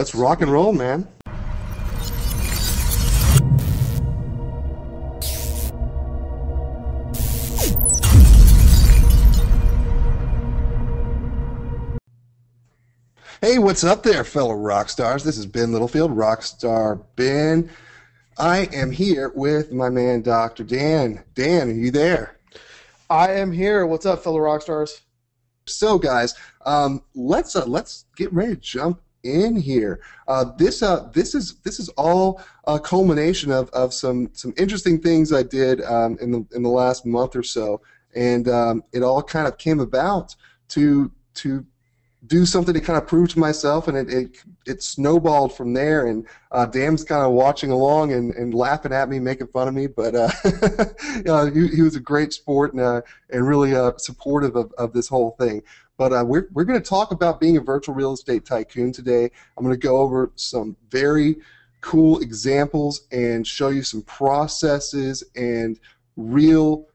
Let's rock and roll, man. Hey, what's up there, fellow rock stars? This is Ben Littlefield, Rockstar Ben. I am here with my man, Dr. Dan. Dan, are you there? I am here. What's up, fellow rock stars? So, guys, let's get ready to jump in here. This is all a culmination of some interesting things I did in the last month or so, and it all kind of came about to do something to kind of prove to myself, and it snowballed from there. And Dan's kind of watching along and laughing at me, making fun of me, but he was a great sport and really supportive of this whole thing. But we're going to talk about being a virtual real estate tycoon today. I'm going to go over some very cool examples and show you some processes and real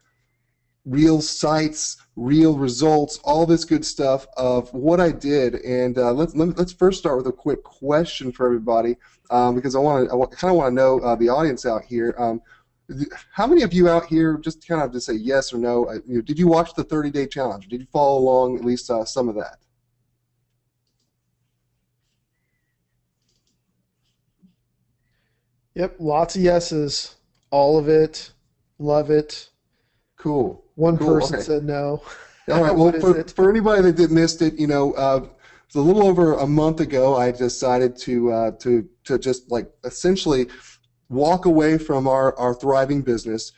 sites, real results, all this good stuff of what I did. And let's first start with a quick question for everybody, because I kind of want to know the audience out here. How many of you out here, just kind of to say yes or no, did you watch the 30-day challenge? Did you follow along at least some of that? Yep, lots of yeses. All of it. Love it. Cool. One cool. person said no. All right. Well, for anybody that missed it, it's a little over a month ago. I decided to just like essentially walk away from our thriving business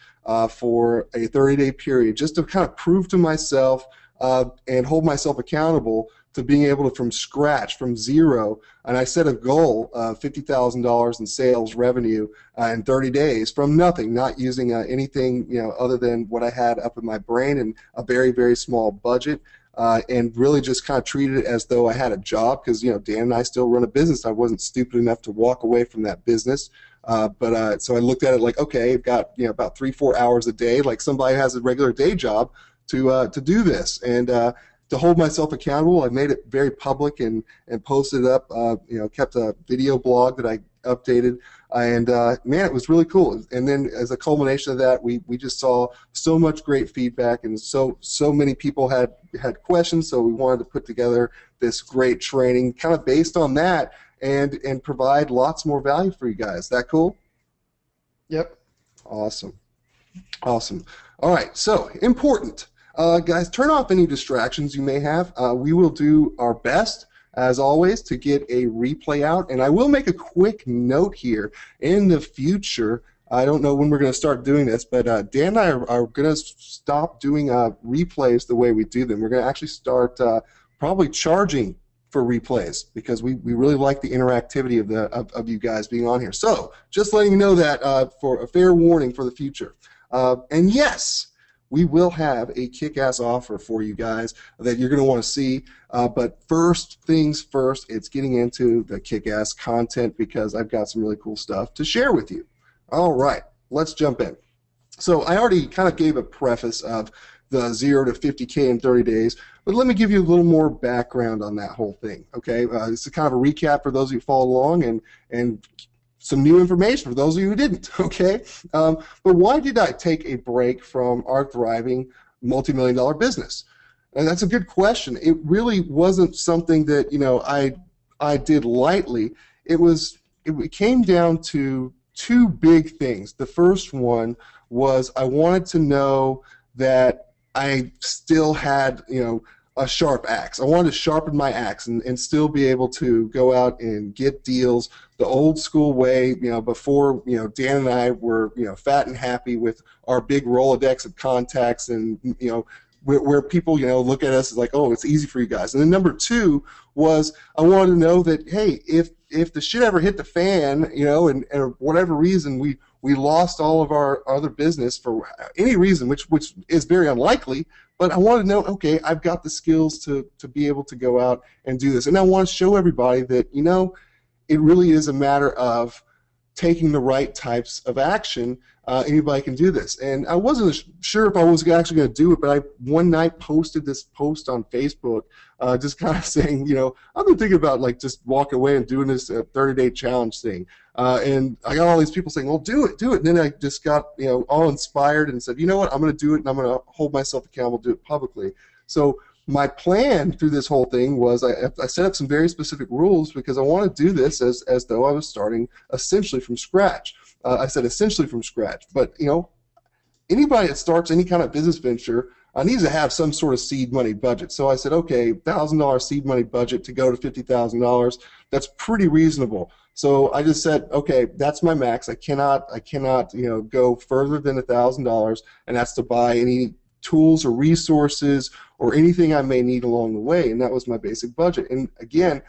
for a 30-day period, just to kind of prove to myself and hold myself accountable to being able to, from scratch, from zero, and I set a goal of $50,000 in sales revenue in 30 days from nothing, not using anything other than what I had up in my brain and a very, very small budget, and really just kind of treated it as though I had a job, because Dan and I still run a business. I wasn't stupid enough to walk away from that business, so I looked at it like, okay, I've got about 3-4 hours a day, like somebody who has a regular day job, to do this, and to hold myself accountable. I made it very public and posted it up, kept a video blog that I updated, and man, it was really cool. And then as a culmination of that, we just saw so much great feedback, and so many people had questions, so we wanted to put together this great training kind of based on that and provide lots more value for you guys. That cool? Yep. Awesome. All right, so important. Guys, turn off any distractions you may have. We will do our best, as always, to get a replay out. And I will make a quick note here. In the future, I don't know when we're going to start doing this, but Dan and I are going to stop doing replays the way we do them. We're going to actually start probably charging for replays, because we really like the interactivity of you guys being on here. So just letting you know that for a fair warning for the future. And yes, we will have a kick-ass offer for you guys that you're going to want to see. But first things first, it's getting into the kick-ass content, because I've got some really cool stuff to share with you. All right, let's jump in. So I already kind of gave a preface of the 0 to 50K in 30 days, but let me give you a little more background on that whole thing. Okay, this is kind of a recap for those of you who follow along, and some new information for those of you who didn't, okay? But why did I take a break from our thriving multi-million-dollar business? And that's a good question. It really wasn't something that I did lightly. It came down to two big things. The first one was I wanted to know that I still had a sharp axe. I wanted to sharpen my axe and still be able to go out and get deals the old school way, before, Dan and I were, fat and happy with our big Rolodex of contacts, and, where people, look at us as like, oh, it's easy for you guys. And then number two was I wanted to know that, hey, if the shit ever hit the fan, and for whatever reason we lost all of our other business for any reason, which is very unlikely, but I want to know, okay, I've got the skills to be able to go out and do this. And I want to show everybody that, it really is a matter of taking the right types of action, anybody can do this. And I wasn't sure if I was actually going to do it, but I one night posted this post on Facebook, just kind of saying, I've been thinking about like just walking away and doing this 30-day challenge thing. And I got all these people saying, well, do it. And then I just got, all inspired and said, you know what, I'm going to do it, and I'm going to hold myself accountable, do it publicly. So my plan through this whole thing was I set up some very specific rules because I want to do this as though I was starting essentially from scratch. I said essentially from scratch, but anybody that starts any kind of business venture needs to have some sort of seed money budget. So I said, okay, $1,000 seed money budget to go to $50,000. That's pretty reasonable. So I just said, okay, that's my max. I cannot go further than $1,000, and that's to buy any tools or resources or anything I may need along the way, and that was my basic budget. And again,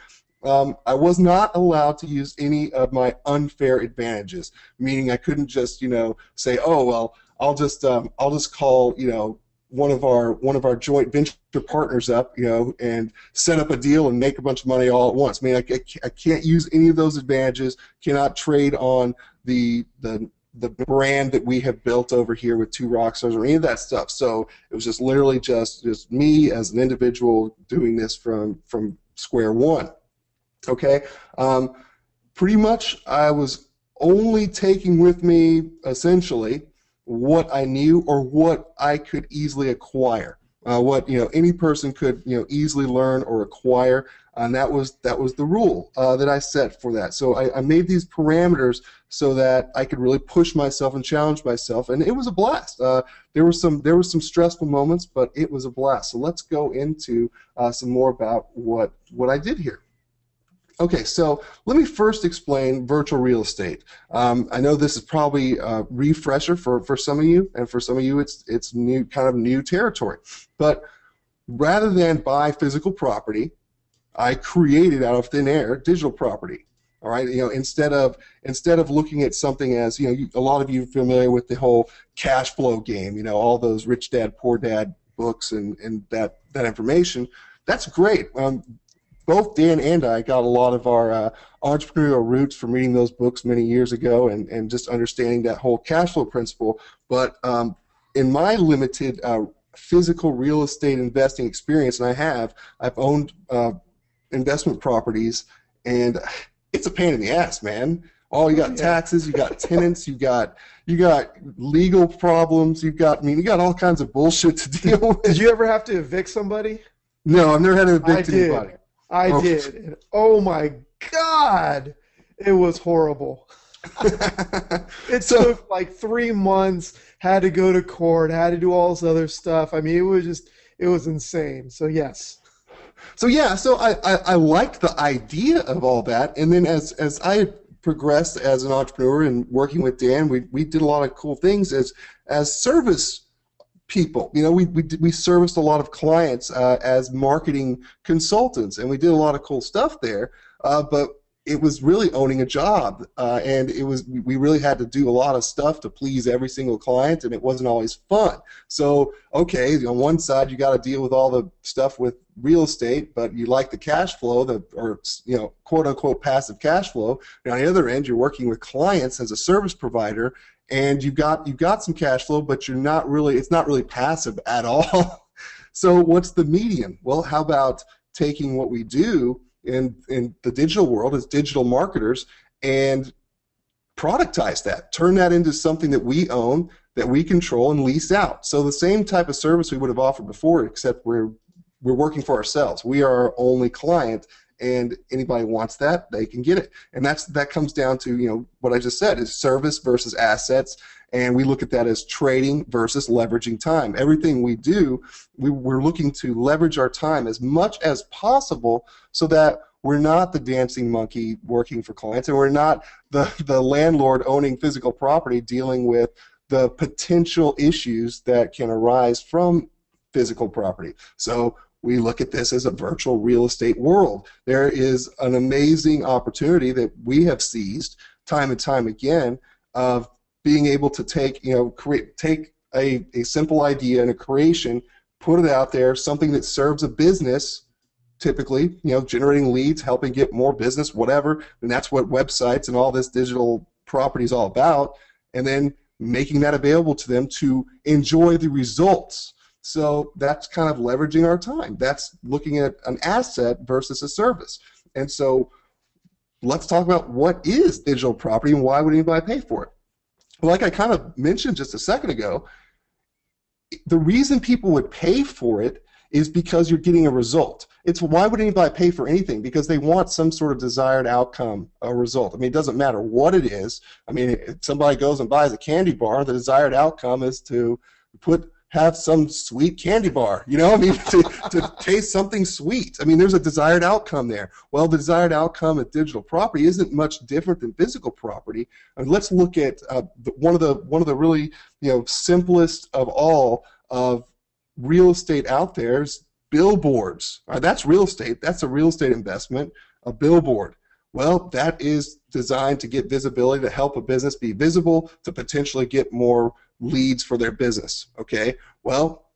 I was not allowed to use any of my unfair advantages, meaning I couldn't just say, oh well, I'll just call one of our joint venture partners up and set up a deal and make a bunch of money all at once. I mean, I can't use any of those advantages. Cannot trade on the brand that we have built over here with Two Rockstars or any of that stuff. So it was just literally just me as an individual doing this from square one. Okay, pretty much I was only taking with me essentially what I knew or what I could easily acquire, what any person could easily learn or acquire, and that was the rule that I set for that. So I made these parameters so that I could really push myself and challenge myself, and it was a blast. There were some stressful moments, but it was a blast. So let's go into some more about what I did here. Okay, so let me first explain virtual real estate. I know this is probably a refresher for some of you, and for some of you it's new, kind of new territory. But rather than buy physical property, I created out of thin air digital property. All right, instead of looking at something as a lot of you are familiar with the whole cash flow game. All those Rich Dad Poor Dad books and that information. That's great. Both Dan and I got a lot of our entrepreneurial roots from reading those books many years ago and just understanding that whole cash flow principle. But in my limited physical real estate investing experience, and I've owned investment properties, and it's a pain in the ass, man. You got taxes, you got tenants, you got legal problems, you got all kinds of bullshit to deal with. Did you ever have to evict somebody? No, I've never had to evict anybody. I did. And oh my God, it was horrible. It took like 3 months, had to go to court, had to do all this other stuff. I mean, it was insane. So yes. So yeah, I liked the idea of all that, and then as I progressed as an entrepreneur and working with Dan, we did a lot of cool things as service people. We serviced a lot of clients as marketing consultants, and we did a lot of cool stuff there. But it was really owning a job, and we really had to do a lot of stuff to please every single client, and it wasn't always fun. So okay, on one side you got to deal with all the stuff with real estate, but you like the cash flow, or quote unquote passive cash flow. And on the other end, you're working with clients as a service provider, and you've got some cash flow, but it's not really passive at all. So what's the medium? Well, how about taking what we do in the digital world as digital marketers and productize that, turn that into something that we own, that we control and lease out. So the same type of service we would have offered before, except we're working for ourselves. We are our only client, and anybody wants that, they can get it. And that comes down to what I just said is service versus assets, and we look at that as trading versus leveraging time. Everything we do, we're looking to leverage our time as much as possible so that we're not the dancing monkey working for clients, and we're not the landlord owning physical property dealing with the potential issues that can arise from physical property. So we look at this as a virtual real estate world. There is an amazing opportunity that we have seized time and time again of being able to take a simple idea and a creation, put it out there, something that serves a business, typically, generating leads, helping get more business, whatever, and that's what websites and all this digital property is all about, and then making that available to them to enjoy the results. So that's kind of leveraging our time. That's looking at an asset versus a service. And so let's talk about what is digital property and why would anybody pay for it. Like I kind of mentioned just a second ago, the reason people would pay for it is because you're getting a result. It's why would anybody pay for anything? Because they want some sort of desired outcome, a result. I mean, it doesn't matter what it is. I mean, if somebody goes and buys a candy bar, the desired outcome is to have some sweet candy bar, you know, I mean, to taste something sweet. I mean, there's a desired outcome there. Well, the desired outcome of digital property isn't much different than physical property. And let's look at one of the really, you know, simplest of all of real estate out there is billboards. All right, that's real estate. That's a real estate investment, a billboard. Well, that is designed to get visibility, to help a business be visible, to potentially get more leads for their business. Okay, well,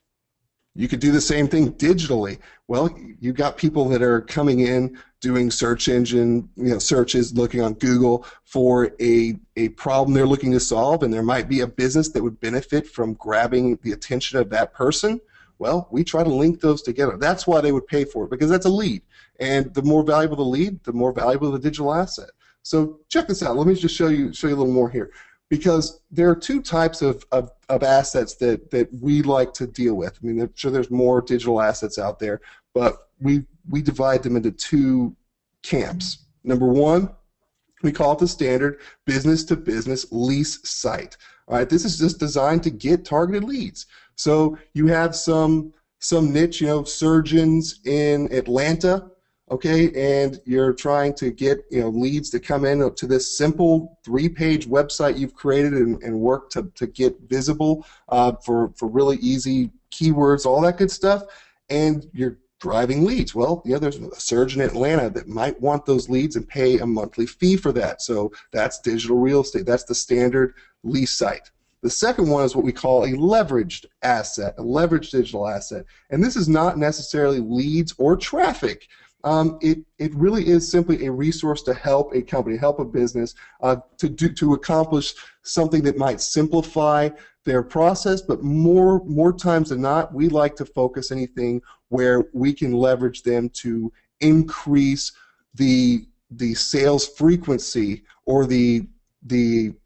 you could do the same thing digitally. Well, you've got people that are coming in doing search engine, you know, searches, looking on Google for a problem they're looking to solve, and there might be a business that would benefit from grabbing the attention of that person. Well, we try to link those together. That's why they would pay for it, because that's a lead. And the more valuable the lead, the more valuable the digital asset. So check this out. Let me just show you a little more here. Because there are two types of assets that we like to deal with. I mean, I'm sure there's more digital assets out there, but we divide them into two camps. Number one, we call it the standard business-to-business lease site. All right, this is just designed to get targeted leads. So you have some niche, you know, surgeons in Atlanta, okay, and you're trying to get, you know, leads to come in to this simple 3-page website you've created and work to get visible for really easy keywords, all that good stuff, and you're driving leads. Well, yeah, there's a surgeon in Atlanta that might want those leads and pay a monthly fee for that. So that's digital real estate. That's the standard lease site. The second one is what we call a leveraged asset, a leveraged digital asset. And this is not necessarily leads or traffic. It really is simply a resource to help a company, help a business to accomplish something that might simplify their process, but more times than not, we like to focus anything where we can leverage them to increase the sales frequency or the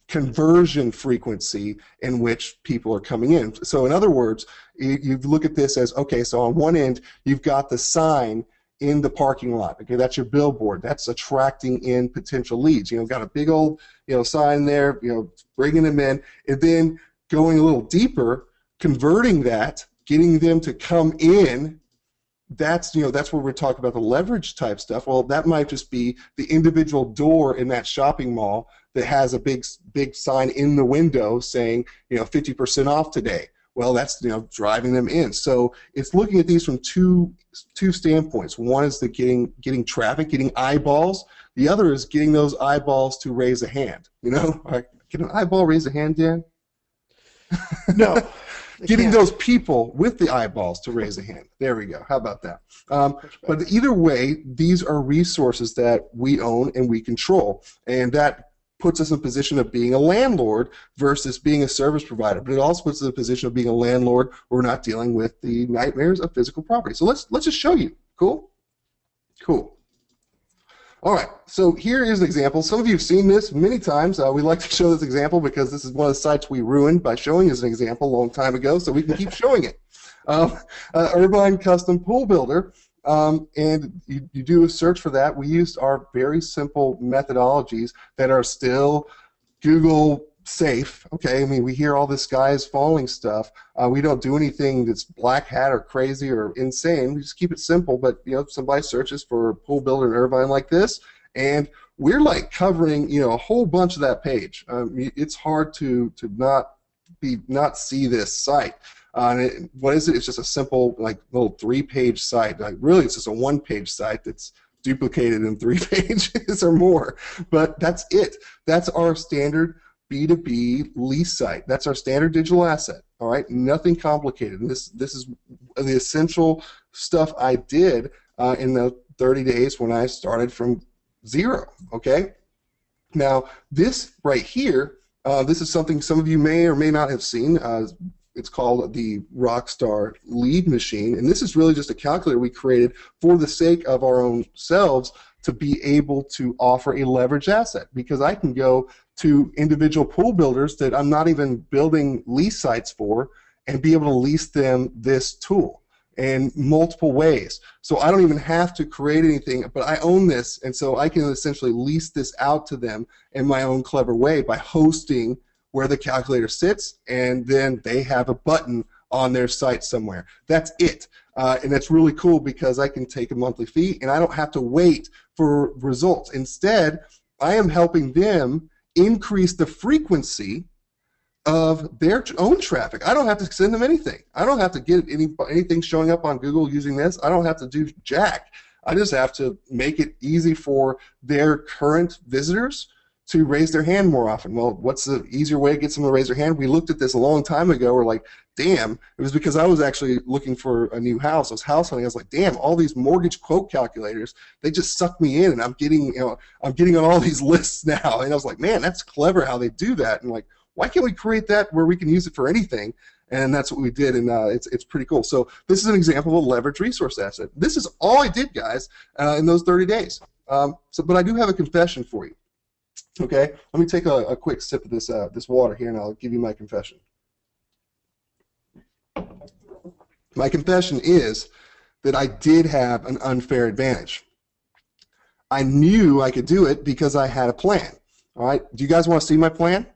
conversion frequency in which people are coming in. So in other words, you look at this as, okay, so on one end, you've got the sign in the parking lot. Okay, that's your billboard. That's attracting in potential leads. You know, got a big old, you know, sign there, you know, bringing them in, and then going a little deeper, converting that, getting them to come in. That's, you know, that's where we're talking about the leverage type stuff. Well, that might just be the individual door in that shopping mall that has a big sign in the window saying, you know, 50% off today. Well, that's, you know, driving them in. So it's looking at these from two standpoints. One is the getting traffic, getting eyeballs. The other is getting those eyeballs to raise a hand. You know, can an eyeball raise a hand, Dan? No. Getting those people with the eyeballs to raise a hand. There we go. How about that? But either way, these are resources that we own and we control, and that puts us in a position of being a landlord versus being a service provider. But it also puts us in a position of being a landlord where we're not dealing with the nightmares of physical property. So let's just show you. Cool? Cool. All right, so here is an example. Some of you have seen this many times. We like to show this example because this is one of the sites we ruined by showing as an example a long time ago, so we can keep showing it. Irvine Custom Pool Builder, and you do a search for that. We used our very simple methodologies that are still Google safe. Okay, I mean, we hear all this sky is falling stuff. We don't do anything that's black hat or crazy or insane. We just keep it simple. But you know, somebody searches for a pool builder in Irvine like this, and we're like covering, you know, a whole bunch of that page. It's hard to not see this site. What is it? It's just a simple, like, little 3-page site. Like, really, it's just a 1-page site that's duplicated in 3 pages or more. But that's it. That's our standard B2B lease site. That's our standard digital asset. All right, nothing complicated. And this is the essential stuff I did in the 30 days when I started from zero. Okay. Now, this right here, this is something some of you may or may not have seen. It's called the Rockstar Lead Machine, and this is really just a calculator we created for the sake of our own selves to be able to offer a leverage asset, because I can go to individual pool builders that I'm not even building lease sites for and be able to lease them this tool in multiple ways. So I don't even have to create anything, but I own this, and so I can essentially lease this out to them in my own clever way by hosting where the calculator sits, and then they have a button on their site somewhere. That's it. And that's really cool because I can take a monthly fee and I don't have to wait for results. Instead, I am helping them increase the frequency of their own traffic. I don't have to send them anything. I don't have to get anything showing up on Google using this. I don't have to do jack. I just have to make it easy for their current visitors to raise their hand more often. Well, what's the easier way to get someone to raise their hand? We looked at this a long time ago. We're like, damn, it was because I was actually looking for a new house. I was house hunting. I was like, damn, all these mortgage quote calculators, they just suck me in, and I'm getting on all these lists now. And I was like, man, that's clever how they do that. And like, why can't we create that where we can use it for anything? And that's what we did, and it's pretty cool. So this is an example of a leverage resource asset. This is all I did, guys, in those 30 days. But I do have a confession for you. Okay, let me take a quick sip of this water here, and I'll give you my confession. My confession is that I did have an unfair advantage. I knew I could do it because I had a plan. All right, do you guys want to see my plan?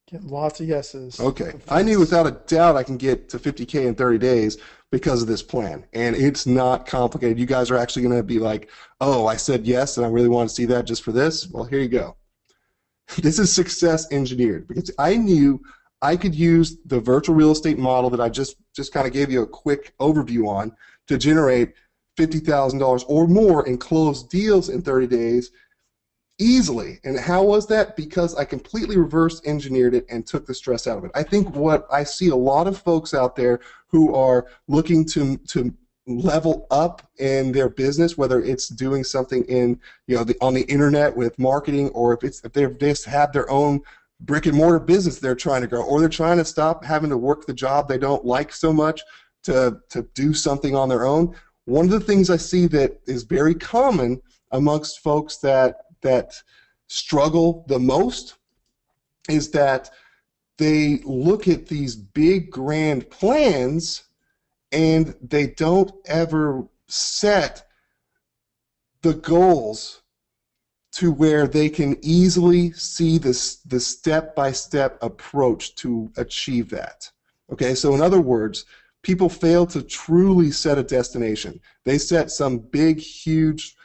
Getting lots of yeses. Okay, I knew without a doubt I can get to 50K in 30 days because of this plan, and it's not complicated. You guys are actually going to be like, oh, I said yes, and I really want to see that just for this. Well, here you go. This is success engineered, because I knew I could use the virtual real estate model that I just kind of gave you a quick overview on to generate $50,000 or more in closed deals in 30 days easily. And how was that? Because I completely reverse engineered it and took the stress out of it. I think what I see a lot of folks out there who are looking to level up in their business, whether it's doing something in on the internet with marketing, or if they just have their own brick and mortar business they're trying to grow, or they're trying to stop having to work the job they don't like so much to do something on their own. One of the things I see that is very common amongst folks that struggle the most is that they look at these big grand plans and they don't ever set the goals to where they can easily see the step-by-step approach to achieve that. Okay, so in other words, people fail to truly set a destination. They set some big, huge,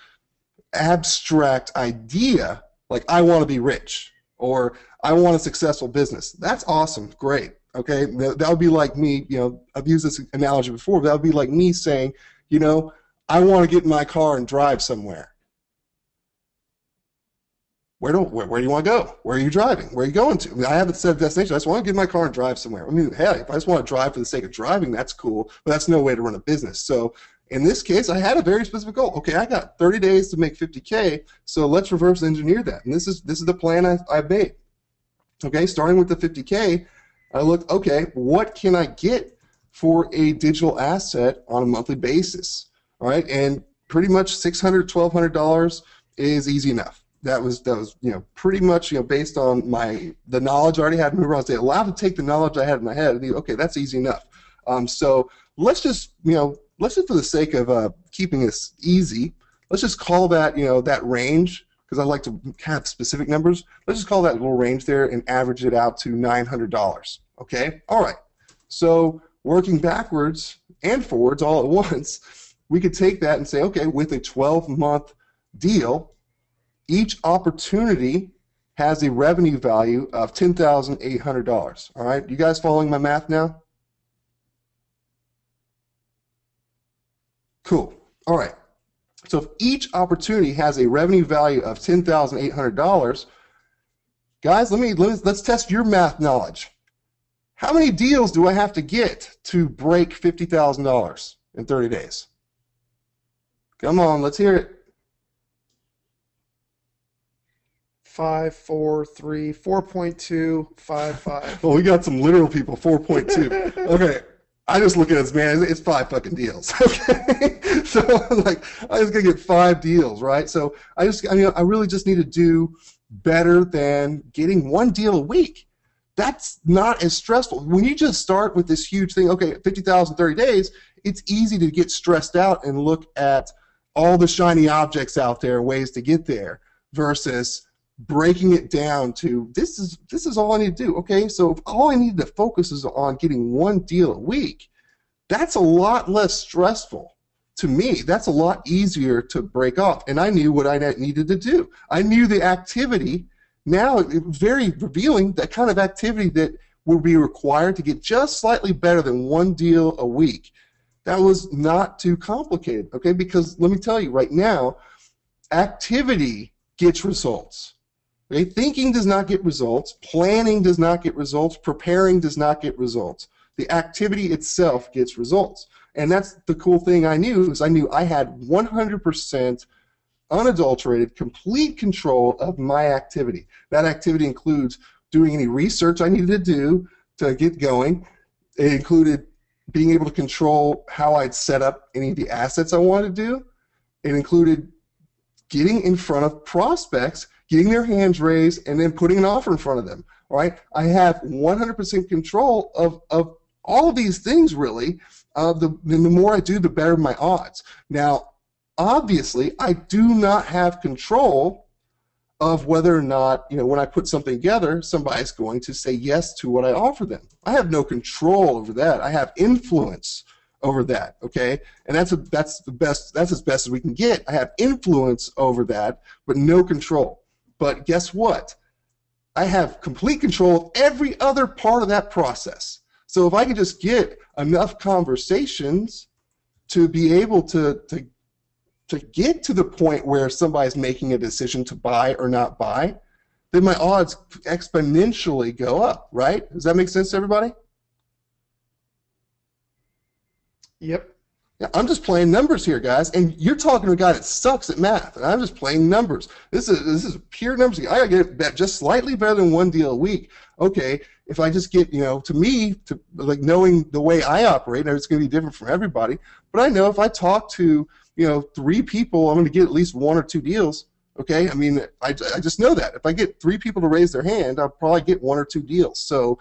abstract idea, like I want to be rich, or I want a successful business. That's awesome, great. Okay, that would be like me, I've used this analogy before, but that would be like me saying, I want to get in my car and drive somewhere. Where do you want to go? Where are you driving? Where are you going to? I haven't set a destination. I just want to get in my car and drive somewhere. I mean, hey, if I just want to drive for the sake of driving, that's cool, but that's no way to run a business. So in this case, I had a very specific goal. Okay, I got 30 days to make 50K, so let's reverse engineer that. And this is the plan I made. Okay, starting with the 50K, I looked, okay, what can I get for a digital asset on a monthly basis? All right, and pretty much $600, $1,200 is easy enough. That was pretty much based on the knowledge I already had. Remember, I was allowed to take the knowledge I had in my head and think, okay, that's easy enough. So let's just for the sake of keeping this easy, let's just call that that range, because I like to have specific numbers. Let's just call that little range there and average it out to $900. Okay, all right. So working backwards and forwards all at once, we could take that and say, okay, with a 12-month deal, each opportunity has a revenue value of $10,800. All right, you guys following my math now? Cool. All right. So if each opportunity has a revenue value of $10,800, guys, let's test your math knowledge. How many deals do I have to get to break $50,000 in 30 days? Come on, let's hear it. 5, 4, 3, 4.2, 5, 5. Well, we got some literal people, 4.2. Okay, I just look at this, man, it's 5 fucking deals. Okay, so like, I just gotta get 5 deals, right? So I really just need to do better than getting 1 deal a week. That's not as stressful. When you just start with this huge thing, okay, 50,000, 30 days, it's easy to get stressed out and look at all the shiny objects out there and ways to get there versus breaking it down to this is all I need to do. Okay, so if all I need to focus is on getting 1 deal a week, that's a lot less stressful. To me, that's a lot easier to break off. And I knew what I needed to do. I knew the activity. Now it was very revealing, that kind of activity that would be required to get just slightly better than 1 deal a week. That was not too complicated, okay? Because let me tell you right now, activity gets results. Okay? Thinking does not get results. Planning does not get results. Preparing does not get results. The activity itself gets results. And that's the cool thing I knew, is I knew I had 100% unadulterated, complete control of my activity. That activity includes doing any research I needed to do to get going. It included being able to control how I'd set up any of the assets I wanted to do. It included getting in front of prospects, getting their hands raised, and then putting an offer in front of them. All right? I have 100% control of all of these things, really. The more I do, the better my odds. Now, obviously, I do not have control of whether or not, when I put something together, somebody's going to say yes to what I offer them. I have no control over that. I have influence over that, okay? And that's as best as we can get. I have influence over that, but no control. But guess what? I have complete control of every other part of that process. So if I can just get enough conversations to be able to get to the point where somebody's making a decision to buy or not buy, then my odds exponentially go up, right? Does that make sense to everybody? Yep. Yeah, I'm just playing numbers here, guys, and you're talking to a guy that sucks at math, and I'm just playing numbers. This is pure numbers. I gotta get just slightly better than 1 deal a week. Okay, if I just get, to me, like knowing the way I operate, and it's gonna be different from everybody, but I know if I talk to 3 people, I'm gonna get at least 1 or 2 deals. Okay, I mean, I just know that if I get 3 people to raise their hand, I'll probably get 1 or 2 deals. So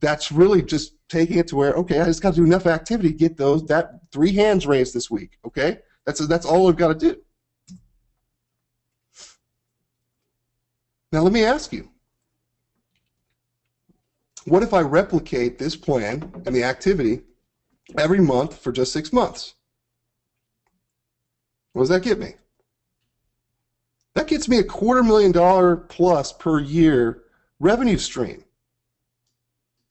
that's really just taking it to where, okay, I just got to do enough activity to get that 3 hands raised this week. Okay, that's all I've got to do. Now let me ask you, what if I replicate this plan and the activity every month for just 6 months? What does that get me? That gets me $250,000 plus per year revenue stream.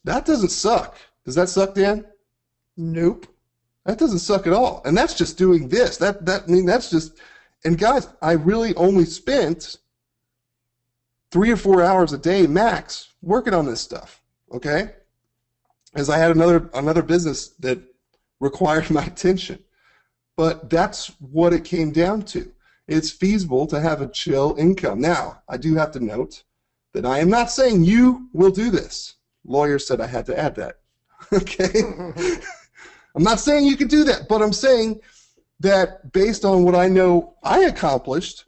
That doesn't suck. Does that suck, Dan? Nope. That doesn't suck at all. And that's just doing this. That's just, and guys, I really only spent 3 or 4 hours a day max working on this stuff, okay? As I had another business that required my attention. But that's what it came down to. It's feasible to have a chill income. Now, I do have to note that I am not saying you will do this. Lawyer said I had to add that. Okay? I'm not saying you could do that, but I'm saying that based on what I know I accomplished,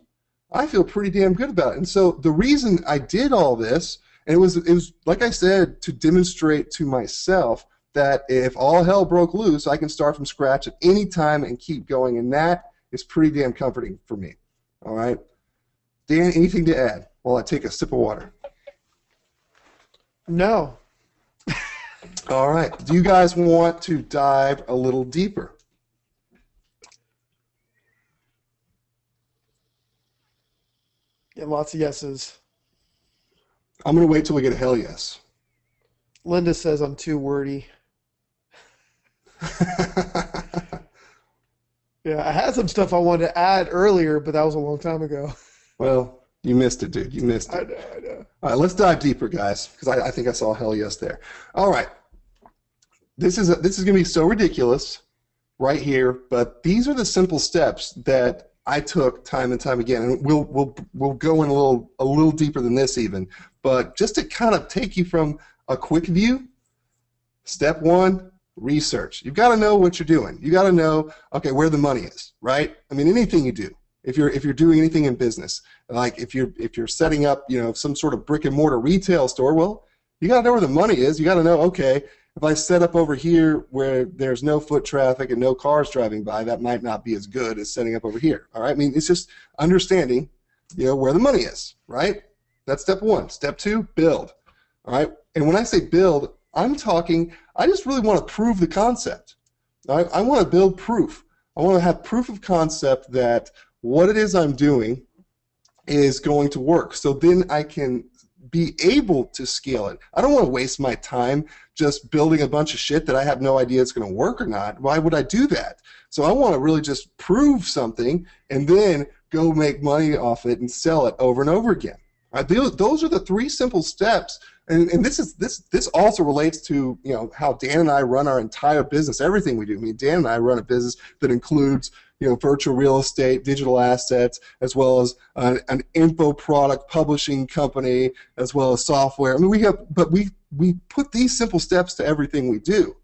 I feel pretty damn good about it. And so the reason I did all this, and it was like I said, to demonstrate to myself that if all hell broke loose, I can start from scratch at any time and keep going, and that is pretty damn comforting for me. All right? Dan, anything to add while I take a sip of water? No. All right. Do you guys want to dive a little deeper? Yeah, lots of yeses. I'm going to wait till we get a hell yes. Linda says I'm too wordy. Yeah, I had some stuff I wanted to add earlier, but that was a long time ago. Well, you missed it, dude. You missed it. I know. All right, let's dive deeper, guys, because I think I saw hell yes there. All right. This is going to be so ridiculous right here, but these are the simple steps that I took time and time again, and we'll go in a little deeper than this even, but just to kind of take you from a quick view. Step one, research. You've got to know what you're doing. You got to know, okay, where the money is, right? I mean, anything you do. If you're doing anything in business, like if you're setting up, some sort of brick and mortar retail store, well, you got to know where the money is. You got to know, okay, if I set up over here where there's no foot traffic and no cars driving by, that might not be as good as setting up over here. All right, I mean, it's just understanding, where the money is, right? That's step one. Step two, build. All right, and when I say build, I'm talking, I just really want to prove the concept. I want to build proof. I want to have proof of concept that what it is I'm doing is going to work. So then I can be able to scale it. I don't want to waste my time just building a bunch of shit that I have no idea it's going to work or not. Why would I do that? So I want to really just prove something and then go make money off it and sell it over and over again. Those are the three simple steps. And this also relates to how Dan and I run our entire business, everything we do. I mean, Dan and I run a business that includes virtual real estate, digital assets, as well as an info product publishing company, as well as software. I mean, we put these simple steps to everything we do,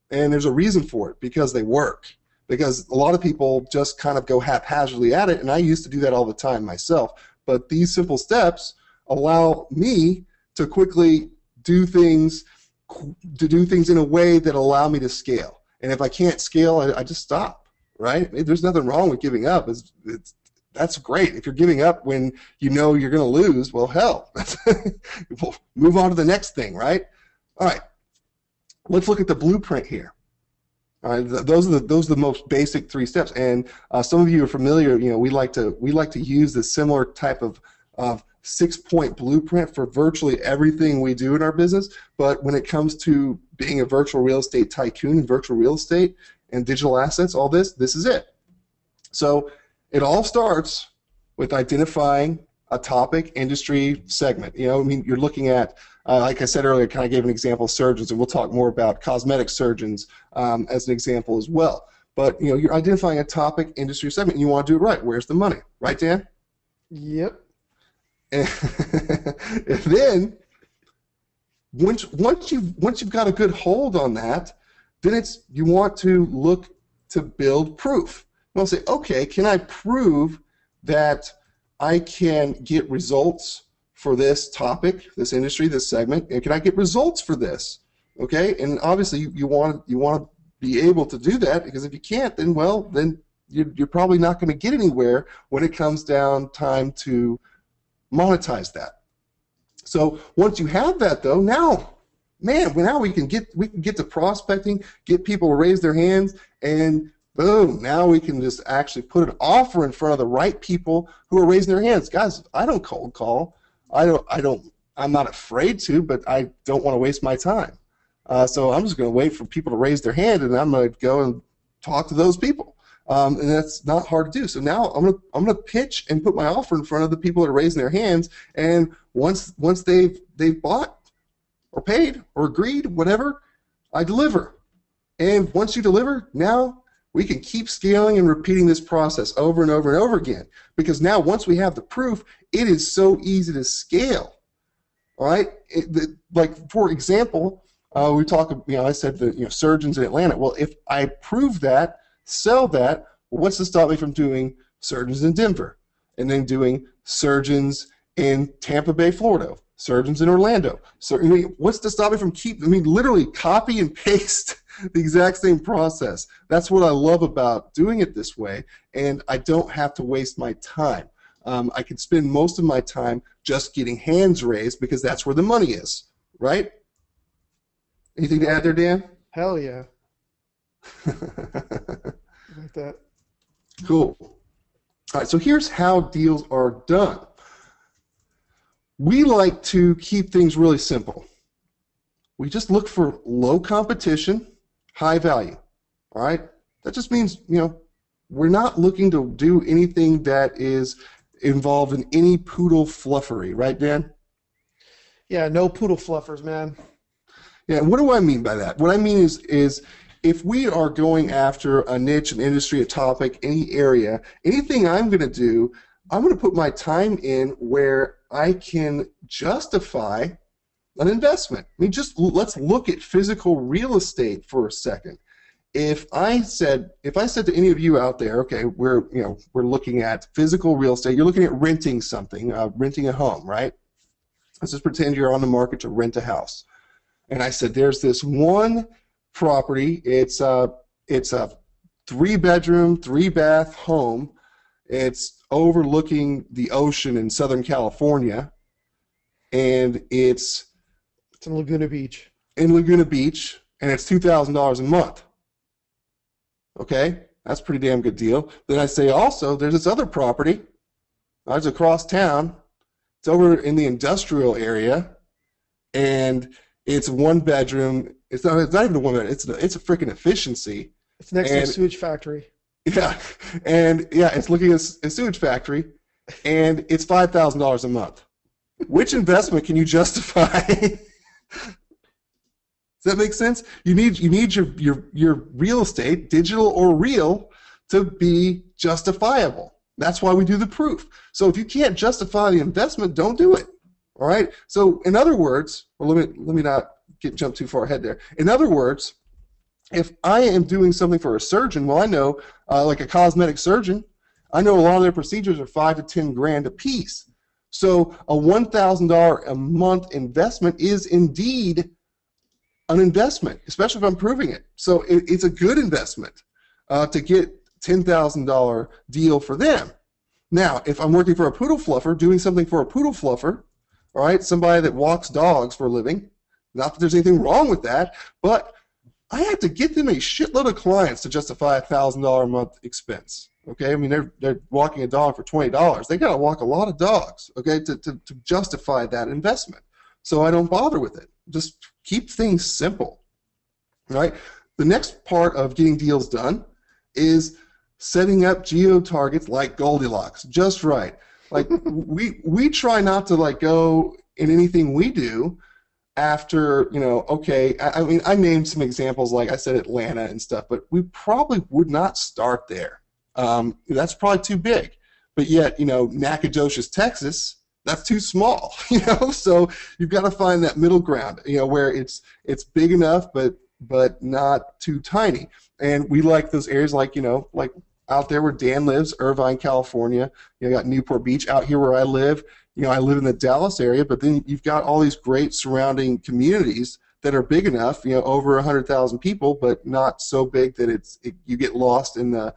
and there's a reason for it, because they work. Because a lot of people just kind of go haphazardly at it, and I used to do that all the time myself. But these simple steps allow me to quickly do things in a way that allow me to scale. And if I can't scale, I just stop, right? There's nothing wrong with giving up. That's great. If you're giving up when you know you're going to lose, well, hell, we'll move on to the next thing, right? All right, let's look at the blueprint here. All right, those are the most basic three steps, and some of you are familiar. We like to use this similar type of 6-point blueprint for virtually everything we do in our business. But when it comes to being a virtual real estate tycoon and virtual real estate and digital assets, all this is it. So it all starts with identifying a topic, industry, segment. I mean, you're looking at, like I said earlier, kind of gave an example of surgeons, and we'll talk more about cosmetic surgeons as an example as well. But you're identifying a topic, industry, segment, and you want to do it right. Where's the money, right, Dan? Yep. And then once you've got a good hold on that, then you want to look to build proof. You want to say, okay, can I prove that I can get results for this topic, this industry, this segment, and can I get results for this? Okay, and obviously you want to be able to do that, because if you can't, then you're probably not going to get anywhere when it comes down time to monetize that. So once you have that, though, now we can get to prospecting, get people to raise their hands, and boom, now we can just actually put an offer in front of the right people who are raising their hands. Guys, I don't cold call. I'm not afraid to, but I don't want to waste my time. So I'm just going to wait for people to raise their hand, and I'm going to go and talk to those people. And that's not hard to do. So now I'm gonna pitch and put my offer in front of the people that are raising their hands, and once they've bought or paid or agreed, whatever, I deliver. And once you deliver, now we can keep scaling and repeating this process over and over and over again, because now once we have the proof, it is so easy to scale. All right, like for example, we talk. I said that surgeons in Atlanta. Well, if I prove that, sell that, well, what's to stop me from doing surgeons in Denver, and then doing surgeons in Tampa Bay, Florida, surgeons in Orlando? So what's to stop me from literally copy and paste the exact same process. That's what I love about doing it this way, and I don't have to waste my time. I can spend most of my time just getting hands raised, because that's where the money is, right? Anything to add there, Dan? Hell yeah. Like that. Cool. All right, so here's how deals are done. We like to keep things really simple. We just look for low competition, high value. All right? That just means, we're not looking to do anything that is involved in any poodle fluffery, right, Dan? Yeah, no poodle fluffers, man. Yeah, and what do I mean by that? What I mean is if we are going after a niche, an industry, a topic, any area, anything I'm going to do, I'm going to put my time in where I can justify an investment. I mean, just let's look at physical real estate for a second. If I said to any of you out there, okay, we're looking at physical real estate. You're looking at renting something, renting a home, right? Let's just pretend you're on the market to rent a house. And I said, there's this one property. It's a 3-bedroom, 3-bath home. It's overlooking the ocean in Southern California, and it's in Laguna Beach. In Laguna Beach, and it's $2,000 a month. Okay, that's a pretty damn good deal. Then I say also, there's this other property. It's across town. It's over in the industrial area, and it's 1-bedroom. It's not even a 1-bedroom. It's a freaking efficiency. It's next to a sewage factory. Yeah, and yeah, it's looking at a sewage factory, and it's $5,000 a month. Which investment can you justify? Does that make sense? You need your real estate, digital or real, to be justifiable. That's why we do the proof. So if you can't justify the investment, don't do it. All right. So in other words, well, let me not jump too far ahead there. In other words, if I am doing something for a surgeon, well, I know like a cosmetic surgeon, I know a lot of their procedures are $5 to $10 grand a piece. So a $1,000 a month investment is indeed an investment, especially if I'm proving it. So it's a good investment to get $10,000 deal for them. Now, if I'm working for a poodle fluffer, doing something for a poodle fluffer, all right, somebody that walks dogs for a living, not that there's anything wrong with that, but I have to get them a shitload of clients to justify a $1,000 a month expense. Okay, I mean they're walking a dog for $20. They got to walk a lot of dogs, okay, to justify that investment. So I don't bother with it. Just keep things simple, right? The next part of getting deals done is setting up geo targets like Goldilocks, just right. Like we try not to like go in anything we do after, okay, I mean I named some examples like I said Atlanta and stuff, but we probably would not start there. That's probably too big. But yet, Nacogdoches, Texas, that's too small, So you've got to find that middle ground, where it's big enough but not too tiny. And we like those areas like out there where Dan lives, Irvine, California. You got Newport Beach. Out here where I live, I live in the Dallas area, but then you've got all these great surrounding communities that are big enough, over 100,000 people, but not so big that you get lost in the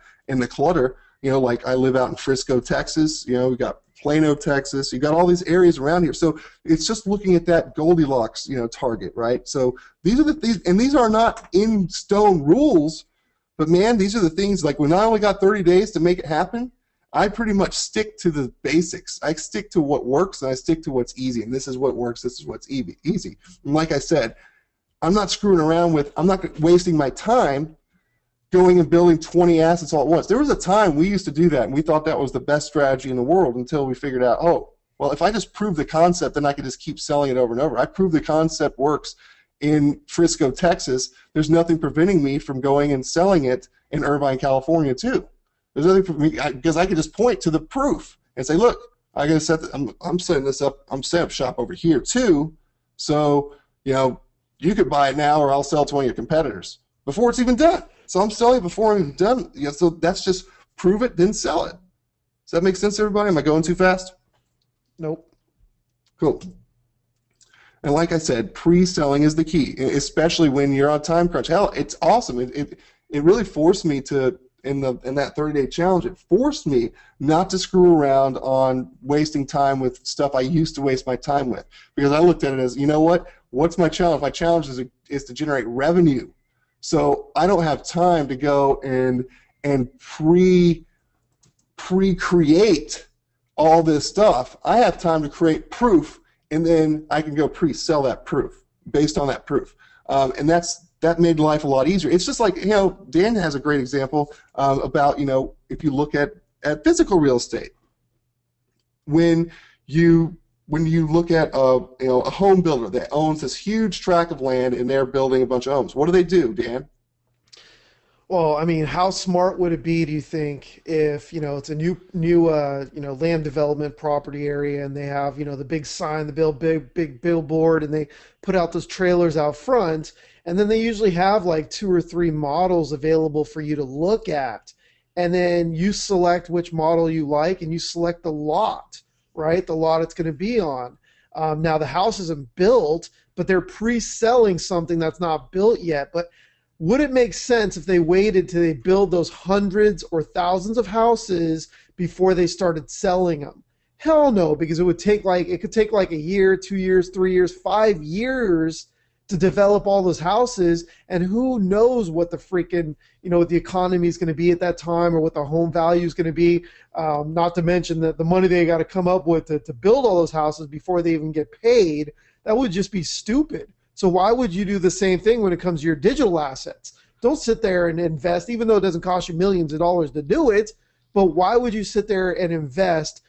clutter. Like I live out in Frisco, Texas. We got Plano, Texas. You got all these areas around here. So it's just looking at that Goldilocks, target, right? So these are not in stone rules, but man, these are the things. Like when I only got 30 days to make it happen, I pretty much stick to the basics. I stick to what works and I stick to what's easy. And this is what works. This is what's easy. And like I said, I'm not screwing around with. I'm not wasting my time going and building 20 assets all at once. There was a time we used to do that, and we thought that was the best strategy in the world until we figured out, oh, well, if I just prove the concept, then I can just keep selling it over and over. I proved the concept works in Frisco, Texas. There's nothing preventing me from going and selling it in Irvine, California, too. There's nothing for me because I can just point to the proof and say, look, I got to set. I'm setting this up. I'm setting up shop over here too. So you could buy it now, or I'll sell it to one of your competitors before it's even done. So I'm selling it before I'm done. So that's just prove it, then sell it. Does that make sense, everybody? Am I going too fast? Nope. Cool. And like I said, pre-selling is the key, especially when you're on time crunch. Hell, it's awesome. It really forced me to, in that 30-day challenge, it forced me not to screw around on wasting time with stuff I used to waste my time with. Because I looked at it as, what's my challenge? My challenge is to generate revenue. So I don't have time to go and pre-create all this stuff. I have time to create proof, and then I can go pre-sell that proof based on that proof. And that made life a lot easier. It's just like, Dan has a great example about, if you look at physical real estate. When you look at a home builder that owns this huge tract of land and they're building a bunch of homes, what do, Dan? Well, I mean, how smart would it be, do you think, if, it's a new land development property area and they have, the big sign, the big billboard, and they put out those trailers out front, and then they usually have like two or three models available for you to look at, and then you select which model you like, and you select the lot, right? The lot it's going to be on. Now the house isn't built, but they're pre-selling something that's not built yet, but would it make sense if they waited till they build those hundreds or thousands of houses before they started selling them? Hell no, because it could take like a year, 2 years, 3 years, 5 years to develop all those houses, and who knows what the freaking, what the economy is going to be at that time, or what the home value is going to be. Not to mention that the money they got to come up with to build all those houses before they even get paid. That would just be stupid. So why would you do the same thing when it comes to your digital assets? Don't sit there and invest, even though it doesn't cost you millions of dollars to do it. But why would you sit there and invest,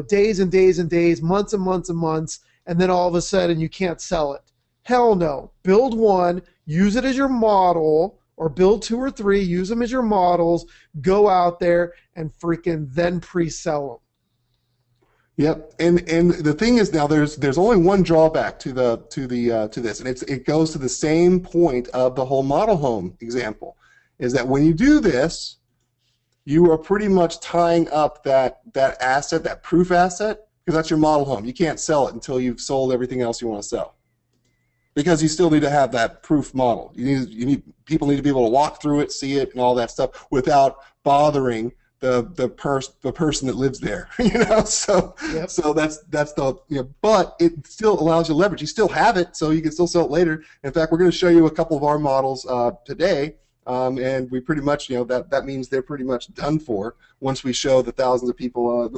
days and days and days, months and months and months, and then all of a sudden you can't sell it? Hell no. Build one, use it as your model, or build two or three, use them as your models, go out there and freaking then pre-sell them. Yep, and the thing is now there's only one drawback to this, and it goes to the same point of the whole model home example, is that when you do this, you are pretty much tying up that asset, that proof asset, because that's your model home. You can't sell it until you've sold everything else you want to sell, because you still need to have that proof model. People need to be able to walk through it, see it, and all that stuff without bothering the person that lives there, So Yep. so that's the but it still allows you leverage. You still have it, so you can still sell it later. In fact, we're going to show you a couple of our models today, and we pretty much that means they're pretty much done for once we show the thousands of people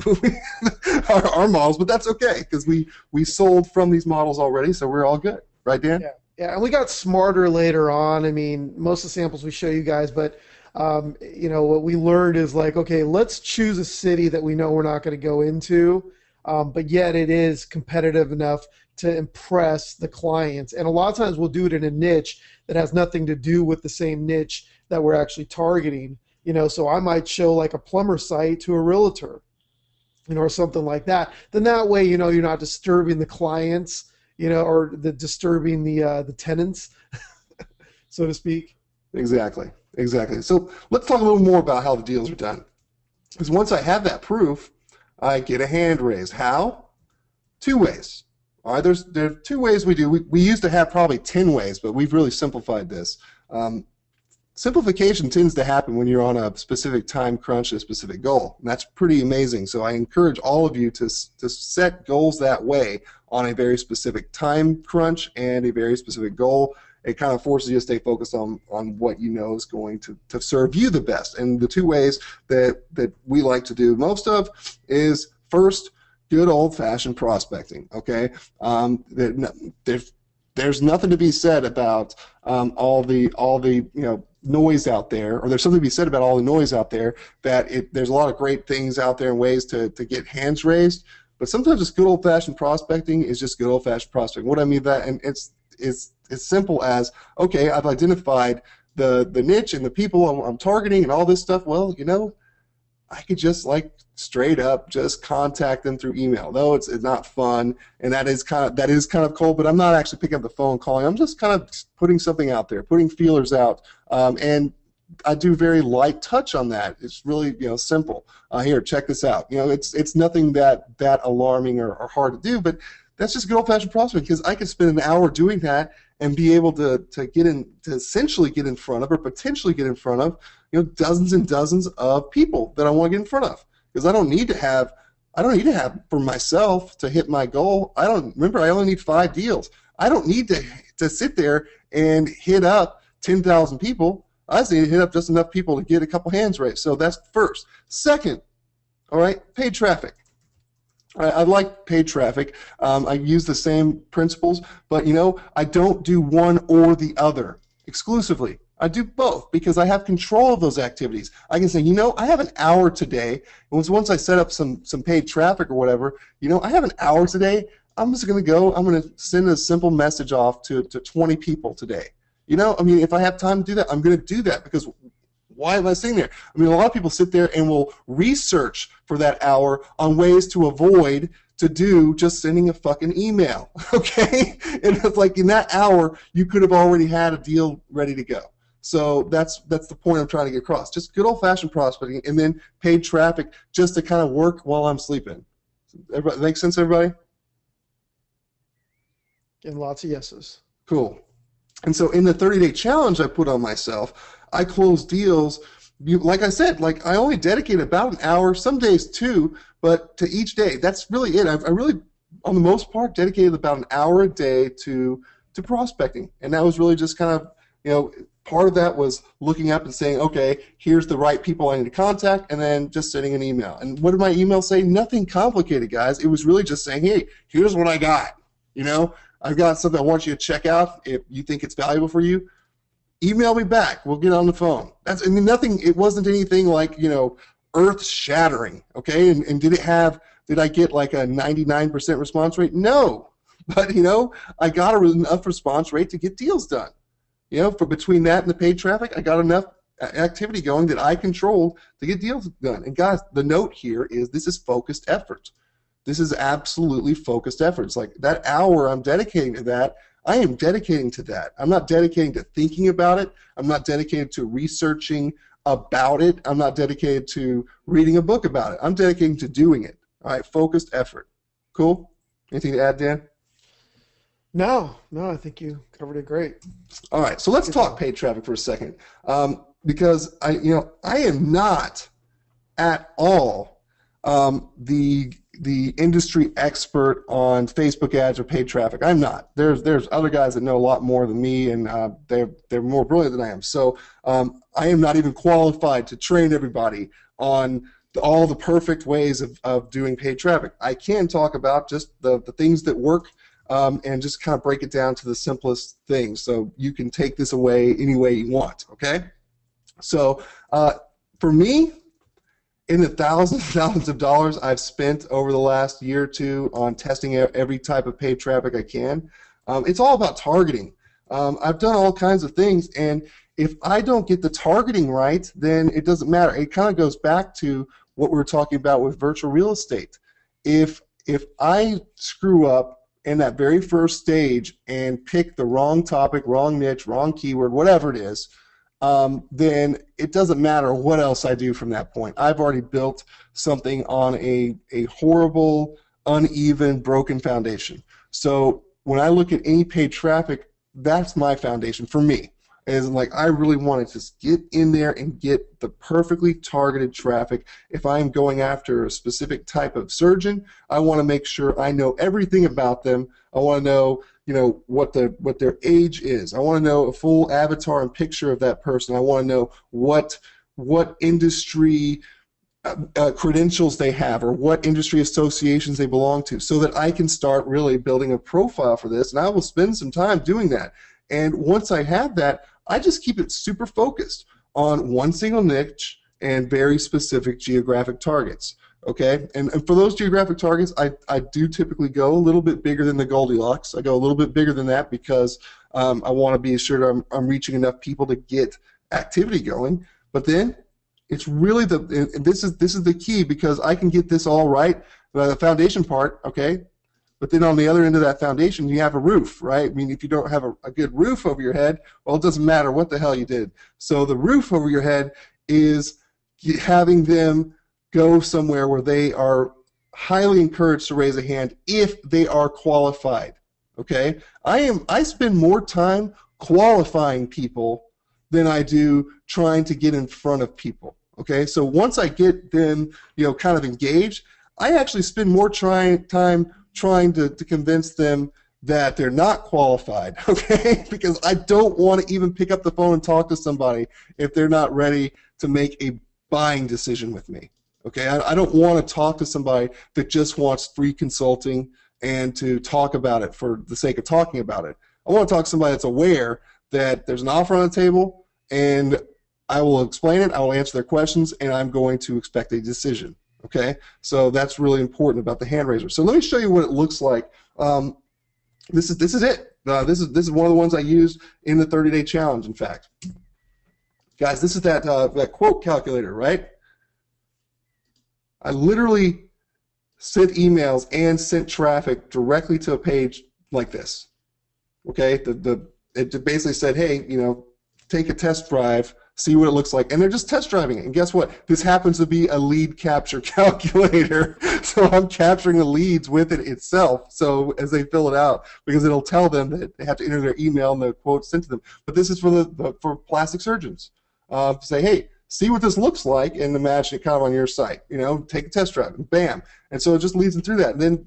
our models. But that's okay, because we sold from these models already, so we're all good, right, Dan? Yeah. Yeah, and we got smarter later on. I mean, most of the samples we show you guys, but what we learned is like, okay, let's choose a city that we know we're not going to go into, but yet it is competitive enough to impress the clients. And a lot of times we'll do it in a niche that has nothing to do with the same niche that we're actually targeting. So I might show like a plumber site to a realtor, or something like that. Then that way, you're not disturbing the clients, or disturbing the tenants, so to speak. Exactly. So let's talk a little more about how the deals are done. Because once I have that proof, I get a hand raise. How? Two ways. All right, there are two ways we do. We used to have probably 10 ways, but we've really simplified this. Simplification tends to happen when you're on a specific time crunch, a specific goal, and that's pretty amazing. So I encourage all of you to set goals that way on a very specific time crunch and a very specific goal. It kind of forces you to stay focused on what you know is going to serve you the best. And the two ways that we like to do most of is, first, good old-fashioned prospecting. Okay, there's nothing to be said about all the noise out there, or there's something to be said about all the noise out there, that there's a lot of great things out there and ways to get hands raised, but sometimes just good old-fashioned prospecting is just good old-fashioned prospecting. What I mean by that, and it's as simple as, okay, I've identified the niche and the people I'm targeting and all this stuff. Well, I could just straight up just contact them through email. Though it's not fun, and that is kind of cold, but I'm not actually picking up the phone calling. I'm just kind of putting something out there, putting feelers out, and I do very light touch on that. It's really simple. Here, check this out. It's nothing that alarming or hard to do, but that's just good old-fashioned prospecting, because I could spend an hour doing that and be able to essentially get in front of, or potentially get in front of, dozens and dozens of people that I want to get in front of. Because I don't need to have for myself to hit my goal. I only need 5 deals. I don't need to sit there and hit up 10,000 people. I just need to hit up just enough people to get a couple hands raised. So that's first. Second, all right, paid traffic. I like paid traffic. I use the same principles, but I don't do one or the other exclusively. I do both, because I have control of those activities. I can say, I have an hour today, and once I set up some paid traffic or whatever, I have an hour today. I'm just going to go. I'm going to send a simple message off to 20 people today. If I have time to do that, I'm going to do that, because Why am I sitting there? I mean, a lot of people sit there and will research for that hour on ways to avoid to do just sending a fucking email, okay? And it's like in that hour, you could have already had a deal ready to go. So that's the point I'm trying to get across. Just good old-fashioned prospecting, and then paid traffic just to kind of work while I'm sleeping. Everybody, make sense, everybody? And lots of yeses. Cool. And so in the 30-day challenge I put on myself, I closed deals. Like I said, like I only dedicate about an hour, some days 2, but to each day. That's really it. I really, on the most part, dedicated about an hour a day to prospecting, and that was really just kind of, you know, part of that was looking up and saying, okay, here's the right people I need to contact, and then just sending an email. And what did my email say? Nothing complicated, guys. It was really just saying, hey, here's what I got. You know, I've got something I want you to check out. If you think it's valuable for you, email me back. We'll get on the phone. That's, I mean, nothing. It wasn't anything like, you know, earth-shattering. Okay, and did I get like a 99% response rate? No, but you know, I got enough response rate to get deals done. You know, for between that and the paid traffic, I got enough activity going that I controlled to get deals done. And guys, the note here is this is focused effort. This is absolutely focused effort. It's like that hour I'm dedicating to that, I am dedicating to that. I'm not dedicating to thinking about it. I'm not dedicated to researching about it. I'm not dedicated to reading a book about it. I'm dedicating to doing it. All right, focused effort. Cool? Anything to add, Dan? No, I think you covered it great. All right, so let's talk paid traffic for a second, because I am not at all the industry expert on Facebook ads or paid traffic. I'm not. There's other guys that know a lot more than me, and they're more brilliant than I am. So I am not even qualified to train everybody on all the perfect ways of doing paid traffic. I can talk about just the things that work. And just kind of break it down to the simplest things, so you can take this away any way you want, okay? So for me, in the thousands of dollars I've spent over the last year or two on testing every type of paid traffic I can, it's all about targeting. I've done all kinds of things, and if I don't get the targeting right, then it doesn't matter. It kind of goes back to what we were talking about with virtual real estate. If I screw up in that very first stage and pick the wrong topic, wrong niche, wrong keyword, whatever it is, then it doesn't matter what else I do from that point. I've already built something on a horrible, uneven, broken foundation. So when I look at any paid traffic, that's my foundation for me. Is like I really want to just get in there and get the perfectly targeted traffic. If I'm going after a specific type of surgeon, I want to make sure I know everything about them. I want to know, you know, what their age is. I want to know a full avatar and picture of that person. I want to know what industry credentials they have, or what industry associations they belong to, so that I can start really building a profile for this. And I will spend some time doing that. And once I have that, I just keep it super focused on one single niche and very specific geographic targets. Okay, and for those geographic targets, I do typically go a little bit bigger than the Goldilocks. I go a little bit bigger than that because I want to be sure I'm reaching enough people to get activity going. But then it's really this is the key, because I can get this all right, the foundation part, okay. But then on the other end of that foundation, you have a roof, right? I mean, if you don't have a good roof over your head, well, it doesn't matter what the hell you did. So the roof over your head is having them go somewhere where they are highly encouraged to raise a hand if they are qualified, okay? I spend more time qualifying people than I do trying to get in front of people, okay? So once I get them, you know, kind of engaged, I actually spend more time trying to convince them that they're not qualified, okay? Because I don't want to even pick up the phone and talk to somebody if they're not ready to make a buying decision with me, okay? I don't want to talk to somebody that just wants free consulting and to talk about it for the sake of talking about it. I want to talk to somebody that's aware that there's an offer on the table, and I will explain it, I will answer their questions, and I'm going to expect a decision. Okay, so that's really important about the hand raiser. So let me show you what it looks like. This is it. This is one of the ones I used in the 30-day challenge, in fact. Guys, this is that quote calculator, right? I literally sent emails and sent traffic directly to a page like this. Okay, it basically said, hey, take a test drive, see what it looks like, and they're just test driving it. And guess what? This happens to be a lead capture calculator, so I'm capturing the leads with it itself. So as they fill it out, because it'll tell them that they have to enter their email and the quote sent to them. But this is for plastic surgeons. Say, hey, see what this looks like, and imagine it kind of on your site. Take a test drive, and bam, and so it just leads them through that. And then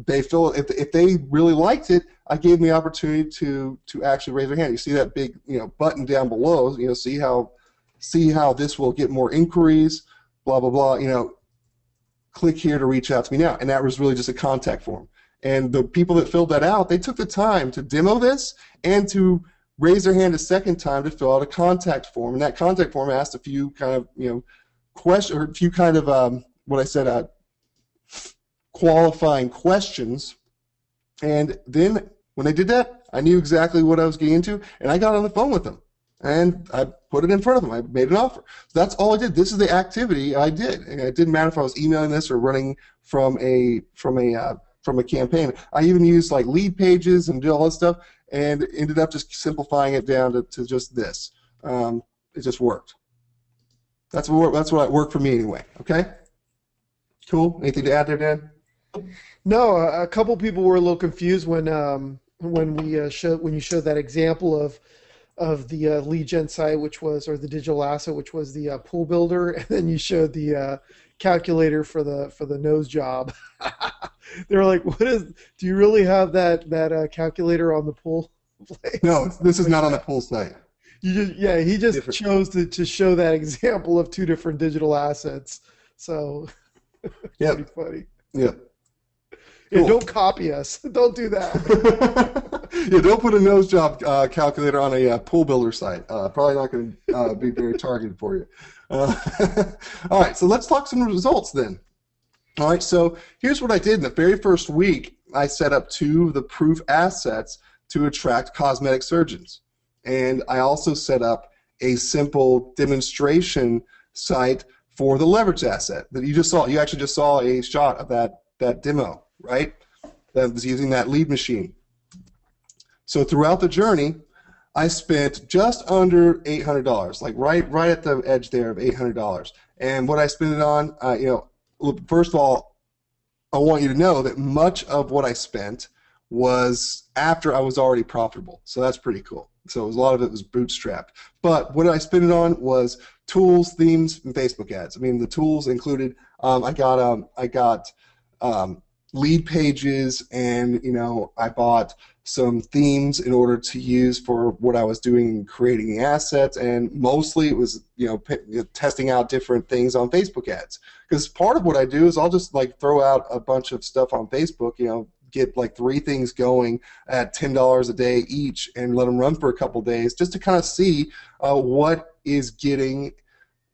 they feel if they really liked it, I gave them the opportunity to actually raise their hand. You see that big button down below. See how this will get more inquiries. Blah blah blah. Click here to reach out to me now. And that was really just a contact form. And the people that filled that out, they took the time to demo this and to raise their hand a second time to fill out a contact form. And that contact form asked a few kind of questions, or a few kind of what I said. Qualifying questions, and then when they did that, I knew exactly what I was getting into, and I got on the phone with them, and I put it in front of them. I made an offer. So that's all I did. This is the activity I did, and it didn't matter if I was emailing this or running from a campaign. I even used like lead pages and did all this stuff, and ended up just simplifying it down to just this. It just worked. That's what worked for me anyway. Okay. Cool. Anything to add there, Dan? No, a couple people were a little confused when you showed that example of the lead gen site, which was, or the digital asset, which was the pool builder, and then you showed the calculator for the nose job. They were like, do you really have that calculator on the pool place? No, this is not on the pool site. He just chose to show that example of two different digital assets. So yeah, pretty funny. Yeah. Yeah, Cool. don't copy us. Don't do that. Yeah, don't put a nose job calculator on a pool builder site. Probably not going to be very targeted for you. All right, so let's talk some results then. All right, so here's what I did in the very first week. I set up 2 of the proof assets to attract cosmetic surgeons. And I also set up a simple demonstration site for the leverage asset that you just saw. You actually just saw a shot of that demo, right? That was using that lead machine. So throughout the journey, I spent just under $800, like right at the edge there of $800. And what I spent it on, first of all, I want you to know that much of what I spent was after I was already profitable. So that's pretty cool. So a lot of it was bootstrapped. But what I spent it on was tools, themes, and Facebook ads. I mean, the tools included, I got lead pages, and I bought some themes in order to use for what I was doing in creating the assets, and mostly it was testing out different things on Facebook ads. Because part of what I do is I'll just like throw out a bunch of stuff on Facebook, get like 3 things going at $10 a day each and let them run for a couple days just to kind of see what is getting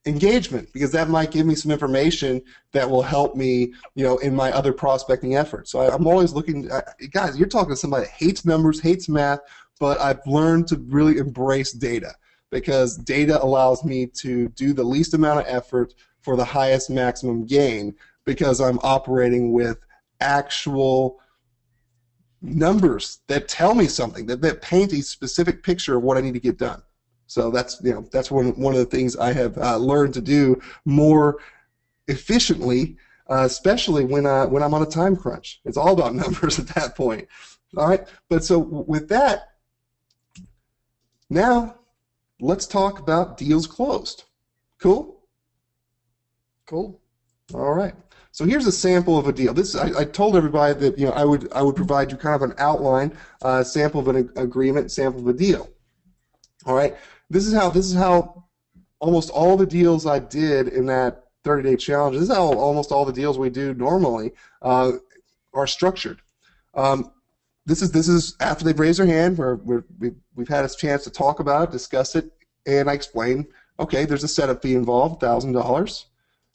engagement, because that might give me some information that will help me in my other prospecting efforts. So I'm always looking guys, you're talking to somebody that hates numbers, hates math, but I've learned to really embrace data, because data allows me to do the least amount of effort for the highest maximum gain, because I'm operating with actual numbers that tell me something, that paint a specific picture of what I need to get done. So that's one of the things I have learned to do more efficiently, especially when I'm on a time crunch. It's all about numbers at that point. All right, but so with that, now let's talk about deals closed. Cool? Cool. All right. So here's a sample of a deal. This I told everybody that I would provide you kind of an outline, sample of an agreement, sample of a deal. All right. This is how almost all the deals I did in that 30-day challenge. This is how almost all the deals we do normally are structured. This is after they've raised their hand, where we've had a chance to talk about it, discuss it, and I explain. Okay, there's a setup fee involved, $1,000.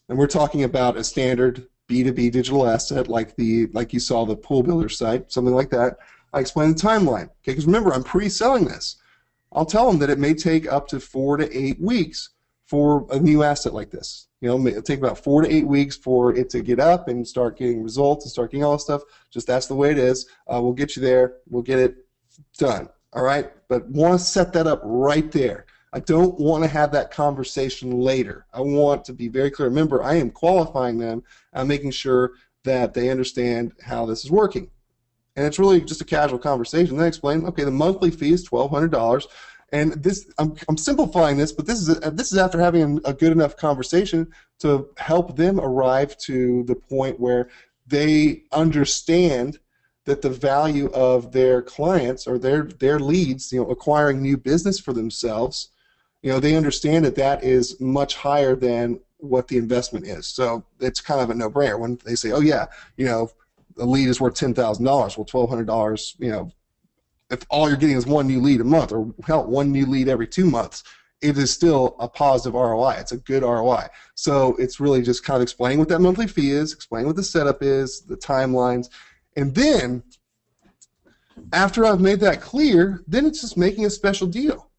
And we're talking about a standard B2B digital asset like you saw the pool builder site, something like that. I explain the timeline. Okay, because remember, I'm pre-selling this. I'll tell them that it may take up to 4 to 8 weeks for a new asset like this. You know, it'll take about 4 to 8 weeks for it to get up and start getting results and start getting all this stuff. Just that's the way it is. We'll get you there. We'll get it done. All right? But want to set that up right there. I don't want to have that conversation later. I want to be very clear. Remember, I am qualifying them. I'm making sure that they understand how this is working. And it's really just a casual conversation. Then I explain, okay, the monthly fee is $1,200. And this, I'm simplifying this, but this is after having a good enough conversation to help them arrive to the point where they understand that the value of their clients or their leads, you know, acquiring new business for themselves, you know, they understand that that is much higher than what the investment is. So it's kind of a no-brainer when they say, oh yeah, you know, a lead is worth $10,000. Well, $1,200, you know, if all you're getting is one new lead a month, or hell, one new lead every 2 months, it is still a positive ROI. It's a good ROI. So it's really just kind of explaining what that monthly fee is, explaining what the setup is, the timelines, and then after I've made that clear, then it's just making a special deal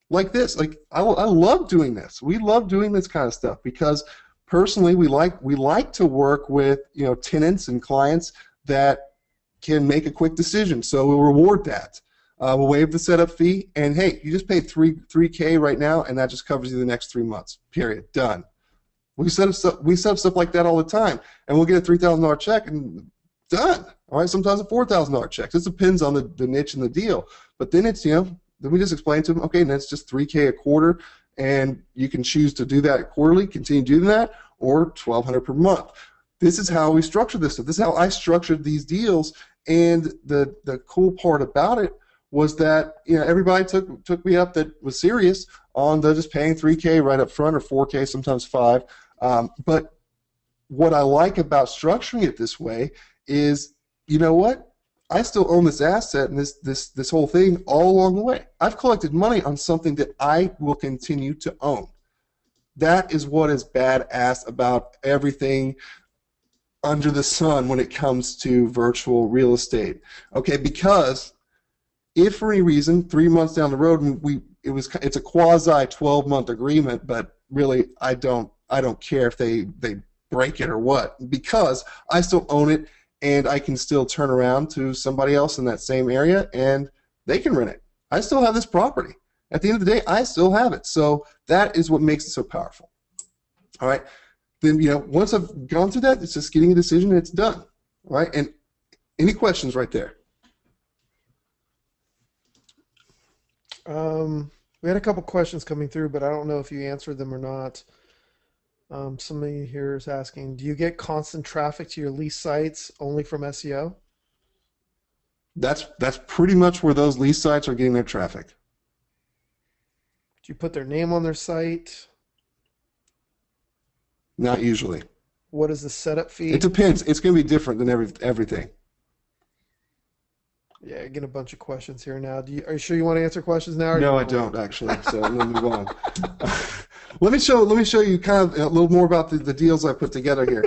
like this. Like I love doing this. We love doing this kind of stuff because personally we like to work with, you know, tenants and clients that can make a quick decision. So we'll reward that. We'll waive the setup fee, and hey, you just paid $3K right now, and that just covers you the next 3 months. Period. Done. We set up stuff like that all the time, and we'll get a $3,000 check and done. All right. Sometimes a $4,000 check. This depends on the niche and the deal. But then it's, you know, then we just explain to them, okay, and that's just $3K a quarter, and you can choose to do that quarterly, continue doing that, or $1,200 per month. This is how we structure this stuff. This is how I structured these deals, and the cool part about it was that, you know, everybody took me up that was serious on the just paying $3K right up front, or $4K, sometimes $5. But what I like about structuring it this way is, you know what? I still own this asset and this whole thing all along the way. I've collected money on something that I will continue to own. That is what is badass about everything under the sun when it comes to virtual real estate. Okay, because if for any reason 3 months down the road it's a quasi 12-month agreement, but really I don't care if they break it or what, because I still own it and I can still turn around to somebody else in that same area and they can rent it. I still have this property. At the end of the day, I still have it. So that is what makes it so powerful. All right. Then, you know, once I've gone through that, it's just getting a decision and it's done. All right. And any questions right there? We had a couple questions coming through, but I don't know if you answered them or not. Somebody here is asking, do you get constant traffic to your lease sites only from SEO? That's pretty much where those lease sites are getting their traffic. Do you put their name on their site? Not usually. What is the setup fee? It depends. It's going to be different than everything. Yeah, I get a bunch of questions here now. Are you sure you want to answer questions now? No, I don't actually. So let me move on. Let me show you kind of a little more about the deals I put together here,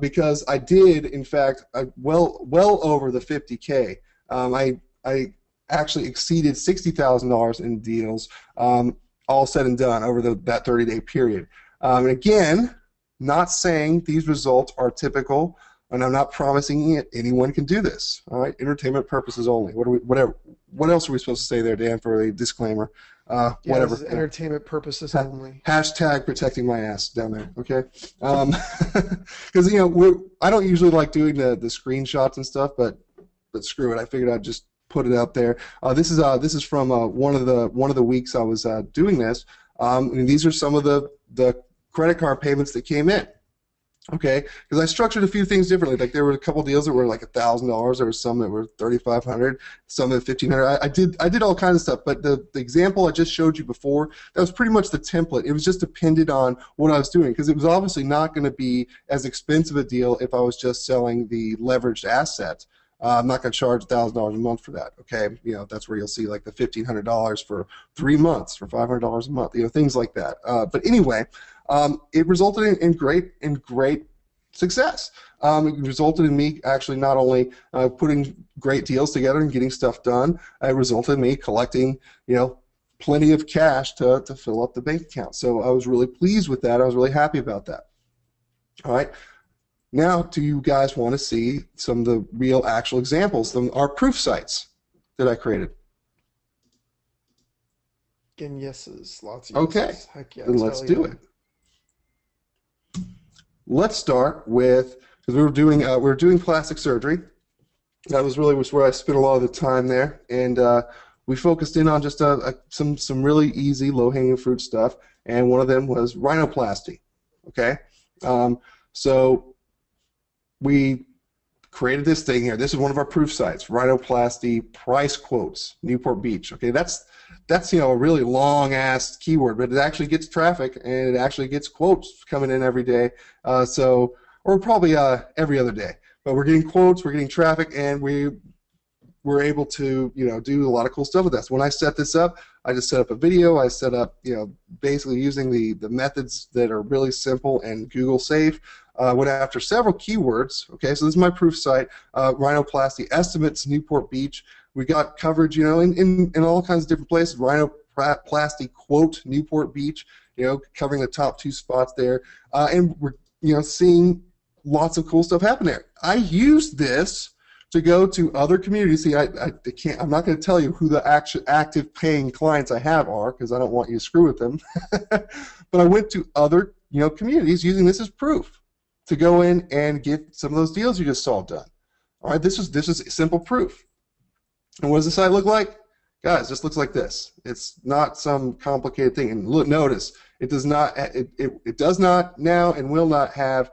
because I did, in fact, well over the 50K. I actually exceeded $60,000 in deals, all said and done over that 30-day period. And again, not saying these results are typical, and I'm not promising it. Anyone can do this. All right, entertainment purposes only. What else are we supposed to say there, Dan, for a disclaimer? Yeah, whatever. This is entertainment purposes only. Hashtag protecting my ass down there. Okay, because you know I don't usually like doing the screenshots and stuff, but screw it. I figured I'd just put it out there. This is from one of the weeks I was doing this. And these are some of the credit card payments that came in. Okay, because I structured a few things differently. Like there were a couple deals that were like $1,000. There were some that were $3,500. Some at $1,500. I did all kinds of stuff. But the example I just showed you before, that was pretty much the template. It was just dependent on what I was doing, because it was obviously not going to be as expensive a deal if I was just selling the leveraged asset. I'm not going to charge $1,000 a month for that. Okay, you know, that's where you'll see like the $1,500 for 3 months, for $500 a month. You know, things like that. But anyway. It resulted in great success. It resulted in me actually not only putting great deals together and getting stuff done. It resulted in me collecting, you know, plenty of cash to fill up the bank account. So I was really pleased with that. I was really happy about that. All right. Now, do you guys want to see some of the real actual examples, our proof sites that I created? Again, yeses, lots of Okay, yeses. Heck yes, then let's hell do yeah. it. Let's start with, because we were doing plastic surgery. That was where I spent a lot of the time there, and we focused in on just some really easy, low-hanging fruit stuff, and one of them was rhinoplasty. Okay, so we created this thing here. This is one of our proof sites, rhinoplasty price quotes, Newport Beach. Okay, that's a really long ass keyword, but it actually gets traffic and it actually gets quotes coming in every day. Or probably every other day. But we're getting quotes, we're getting traffic, and we're able to do a lot of cool stuff with this. When I set this up, I just set up a video. I set up basically using the methods that are really simple and Google safe. Went after several keywords. Okay, so this is my proof site, rhinoplasty estimates, Newport Beach. We got coverage, in all kinds of different places. Rhinoplasty quote, Newport Beach, covering the top 2 spots there, and we're seeing lots of cool stuff happen there. I used this to go to other communities. See, I'm not going to tell you who the active paying clients I have are, because I don't want you to screw with them. But I went to other communities using this as proof to go in and get some of those deals you just saw done. All right, this is simple proof. And what does the site look like? Guys, this looks like this. It's not some complicated thing. And look, notice it does not now and will not have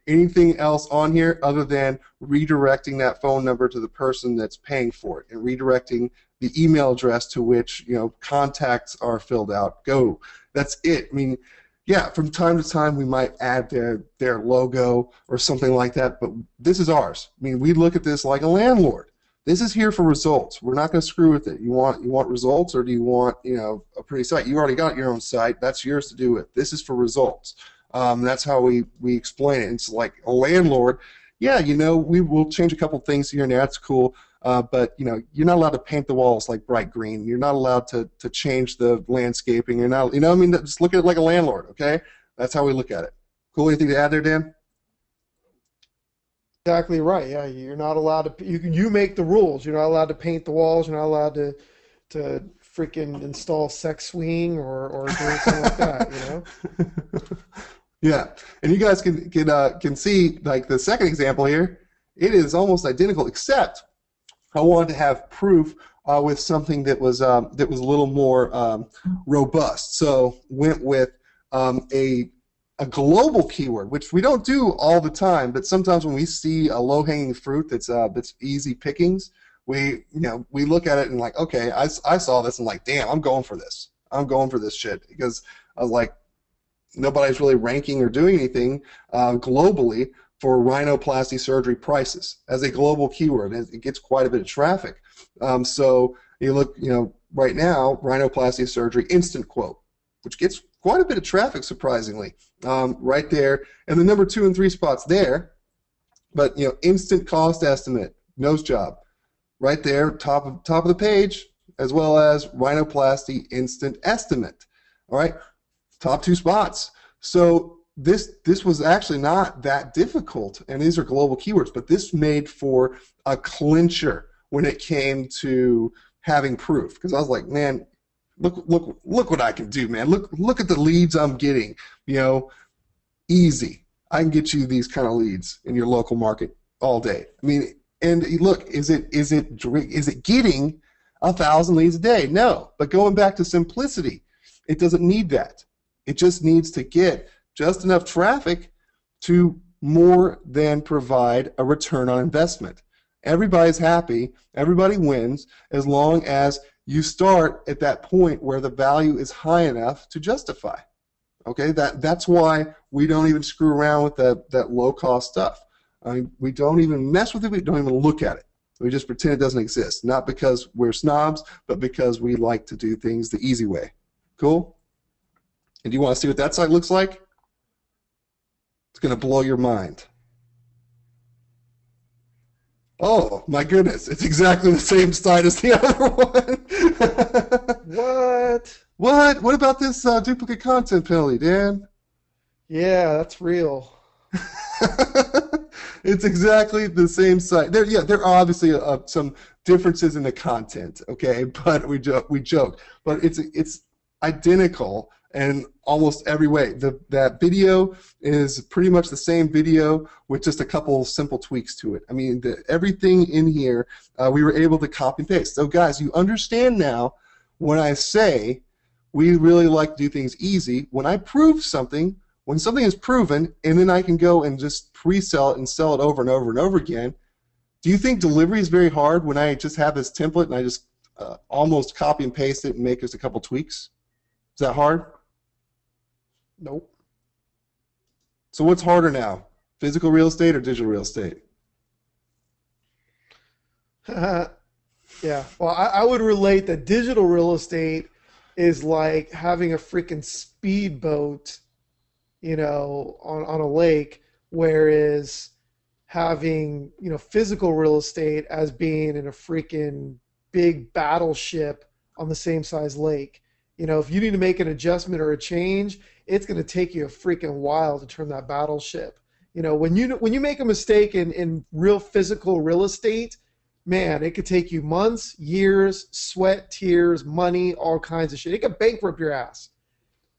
anything else on here other than redirecting that phone number to the person that's paying for it and redirecting the email address to which contacts are filled out. Go. That's it. I mean, yeah, from time to time we might add their logo or something like that, but this is ours. I mean, we look at this like a landlord. This is here for results. We're not going to screw with it. You want results, or do you want a pretty site? You already got your own site. That's yours to do with. This is for results. That's how we explain it. It's like a landlord. Yeah, we will change a couple things here and there. That's cool. But you're not allowed to paint the walls like bright green. You're not allowed to change the landscaping. You're not. Just look at it like a landlord. Okay, that's how we look at it. Cool. Anything to add there, Dan? Exactly right. Yeah, you're not allowed to. You make the rules. You're not allowed to paint the walls. You're not allowed to freaking install sex swing or do something like that. Yeah, and you guys can see like the second example here. It is almost identical, except I wanted to have proof with something that was a little more robust. So went with a global keyword, which we don't do all the time, but sometimes when we see a low-hanging fruit that's easy pickings, we look at it and like, okay, I saw this and like, damn, I'm going for this. I'm going for this shit, because I was like, nobody's really ranking or doing anything globally for rhinoplasty surgery prices as a global keyword. It gets quite a bit of traffic. So you look, right now, rhinoplasty surgery instant quote, which gets quite a bit of traffic, surprisingly, right there, and the number 2 and 3 spots there. But instant cost estimate, nose job, right there, top of the page, as well as rhinoplasty instant estimate. All right, top 2 spots. So this was actually not that difficult, and these are global keywords, but this made for a clincher when it came to having proof, because I was like, man, look what I can do, man. Look at the leads I'm getting. Easy. I can get you these kind of leads in your local market all day. I mean, and look, is it getting 1,000 leads a day? No. But going back to simplicity, it doesn't need that. It just needs to get just enough traffic to more than provide a return on investment. Everybody's happy. Everybody wins as long as you start at that point where the value is high enough to justify. Okay, that's why we don't even screw around with that low-cost stuff. I mean, we don't even mess with it. We don't even look at it. We just pretend it doesn't exist. Not because we're snobs, but because we like to do things the easy way. Cool? And do you want to see what that site looks like? It's going to blow your mind. Oh my goodness, it's exactly the same site as the other one. What? What? What about this duplicate content penalty, Dan? Yeah, that's real. It's exactly the same site. Yeah, there are obviously some differences in the content, okay, but we joke, but it's identical in almost every way. That video is pretty much the same video with just a couple simple tweaks to it. I mean, everything in here we were able to copy and paste. So, guys, you understand now when I say we really like to do things easy. When I prove something. When something is proven, and then I can go and just pre-sell it and sell it over and over and over again, do you think delivery is very hard when I just have this template and I just almost copy and paste it and make just a couple tweaks? Is that hard? Nope. So what's harder now, physical real estate or digital real estate? Yeah. Well, I would relate that digital real estate is like having a freaking speedboat, on a lake, whereas having, physical real estate as being in a freaking big battleship on the same size lake. If you need to make an adjustment or a change, it's going to take you a freaking while to turn that battleship. When you make a mistake in real physical real estate, man, it could take you months, years, sweat, tears, money, all kinds of shit. It could bankrupt your ass.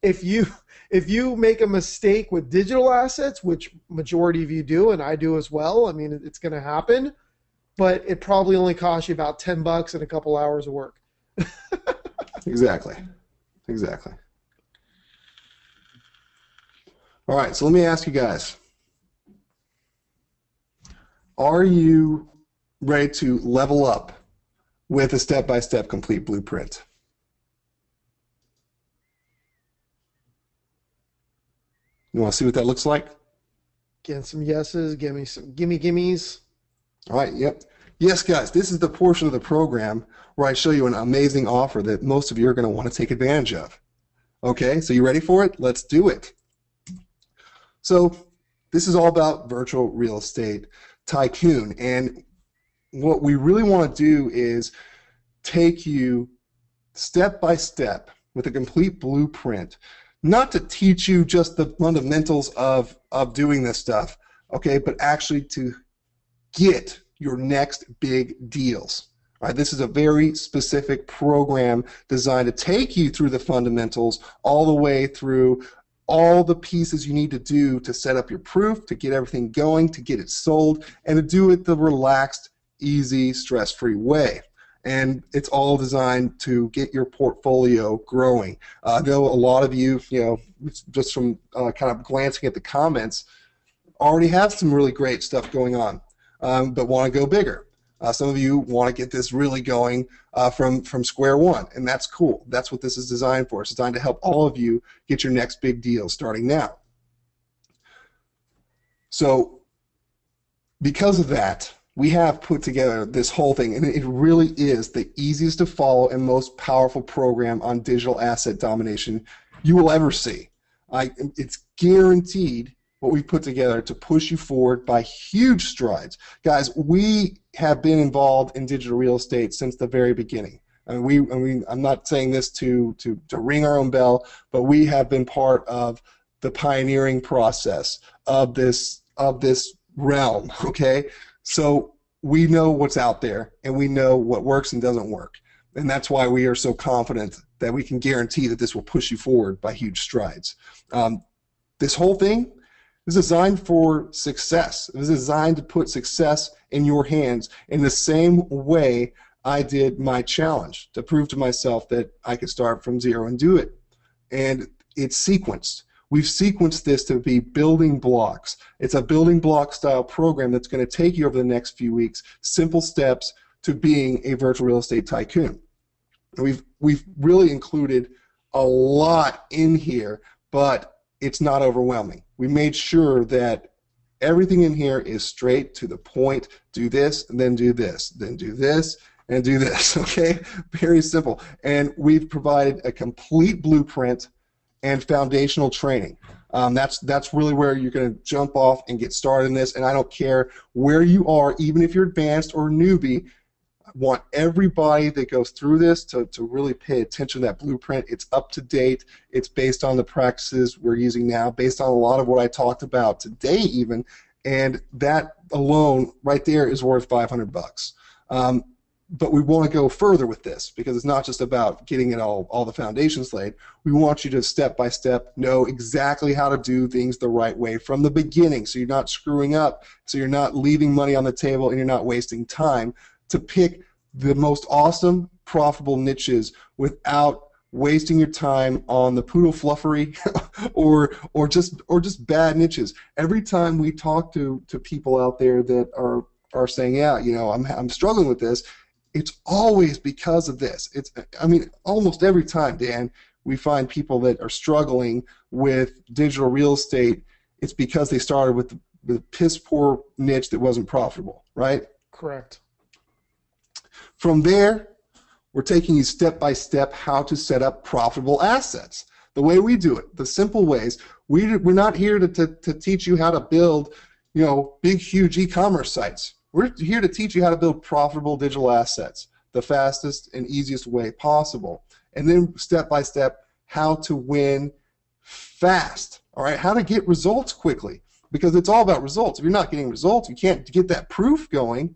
If you make a mistake with digital assets, which majority of you do, and I do as well, I mean, it's going to happen, but it probably only costs you about $10 and a couple hours of work. Exactly. Exactly. All right, so let me ask you guys, are you ready to level up with a step-by-step complete blueprint? You want to see what that looks like? Getting some yeses, give me some gimmies. All right, yep. Yes, guys, this is the portion of the program where I show you an amazing offer that most of you are going to want to take advantage of. Okay, so you ready for it? Let's do it. So this is all about virtual real estate tycoon, and what we really want to do is take you step by step with a complete blueprint, not to teach you just the fundamentals of doing this stuff, okay, but actually to get your next big deals. All right, this is a very specific program designed to take you through the fundamentals all the way through all the pieces you need to do to set up your proof, to get everything going, to get it sold, and to do it the relaxed, easy, stress-free way. And it's all designed to get your portfolio growing. I know a lot of you, just from kind of glancing at the comments, already have some really great stuff going on, but want to go bigger. Some of you want to get this really going from square one, and that's cool. That's what this is designed for. It's designed to help all of you get your next big deal starting now. So because of that, we have put together this whole thing, and it really is the easiest to follow and most powerful program on digital asset domination you will ever see. It's guaranteed what we've put together to push you forward by huge strides. Guys, we have been involved in digital real estate since the very beginning. I'm not saying this to ring our own bell, but we have been part of the pioneering process of this realm, okay? So we know what's out there, and we know what works and doesn't work. And that's why we are so confident that we can guarantee that this will push you forward by huge strides. This whole thing is designed for success. It was designed to put success in your hands in the same way I did my challenge, to prove to myself that I could start from zero and do it. And it's sequenced. We've sequenced this to be building blocks. It's a building block style program that's going to take you over the next few weeks, simple steps to being a virtual real estate tycoon. We've really included a lot in here, but it's not overwhelming. We made sure that everything in here is straight to the point. Do this, and then do this, then do this, and do this, okay? Very simple. And we've provided a complete blueprint and foundational training. That's really where you're going to jump off and get started in this. And I don't care where you are, even if you're advanced or newbie. I want everybody that goes through this to really pay attention to that blueprint. It's up to date. It's based on the practices we're using now, based on a lot of what I talked about today even, and that alone right there is worth $500. But we want to go further with this because it's not just about getting it all the foundations laid. We want you to step by step know exactly how to do things the right way from the beginning, so you're not screwing up, so you're not leaving money on the table, and you're not wasting time to pick the most awesome, profitable niches without wasting your time on the poodle fluffery or just bad niches. Every time we talk to people out there that are saying, yeah, you know, I'm struggling with this, it's always because of this. I mean, almost every time, Dan, we find people that are struggling with digital real estate, it's because they started with the piss poor niche that wasn't profitable, right? Correct. From there, we're taking you step by step how to set up profitable assets. The way we do it, the simple ways. We're not here to teach you how to build, you know, big, huge e-commerce sites. We're here to teach you how to build profitable digital assets the fastest and easiest way possible. And then step by step, how to win fast, all right? How to get results quickly, because it's all about results. If you're not getting results, you can't get that proof going,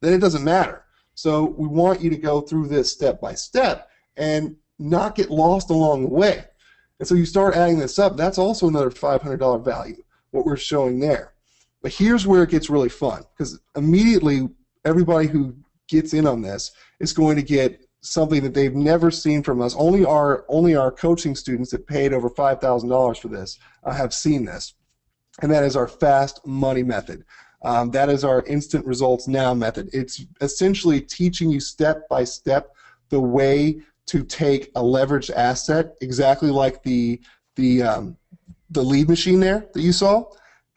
then it doesn't matter. So we want you to go through this step by step and not get lost along the way. And so you start adding this up. That's also another $500 value, what we're showing there. But here's where it gets really fun, because immediately everybody who gets in on this is going to get something that they've never seen from us. Only our coaching students that paid over $5,000 for this have seen this, and that is our fast money method. That is our instant results now method. It's essentially teaching you step by step the way to take a leveraged asset, exactly like the lead machine there that you saw.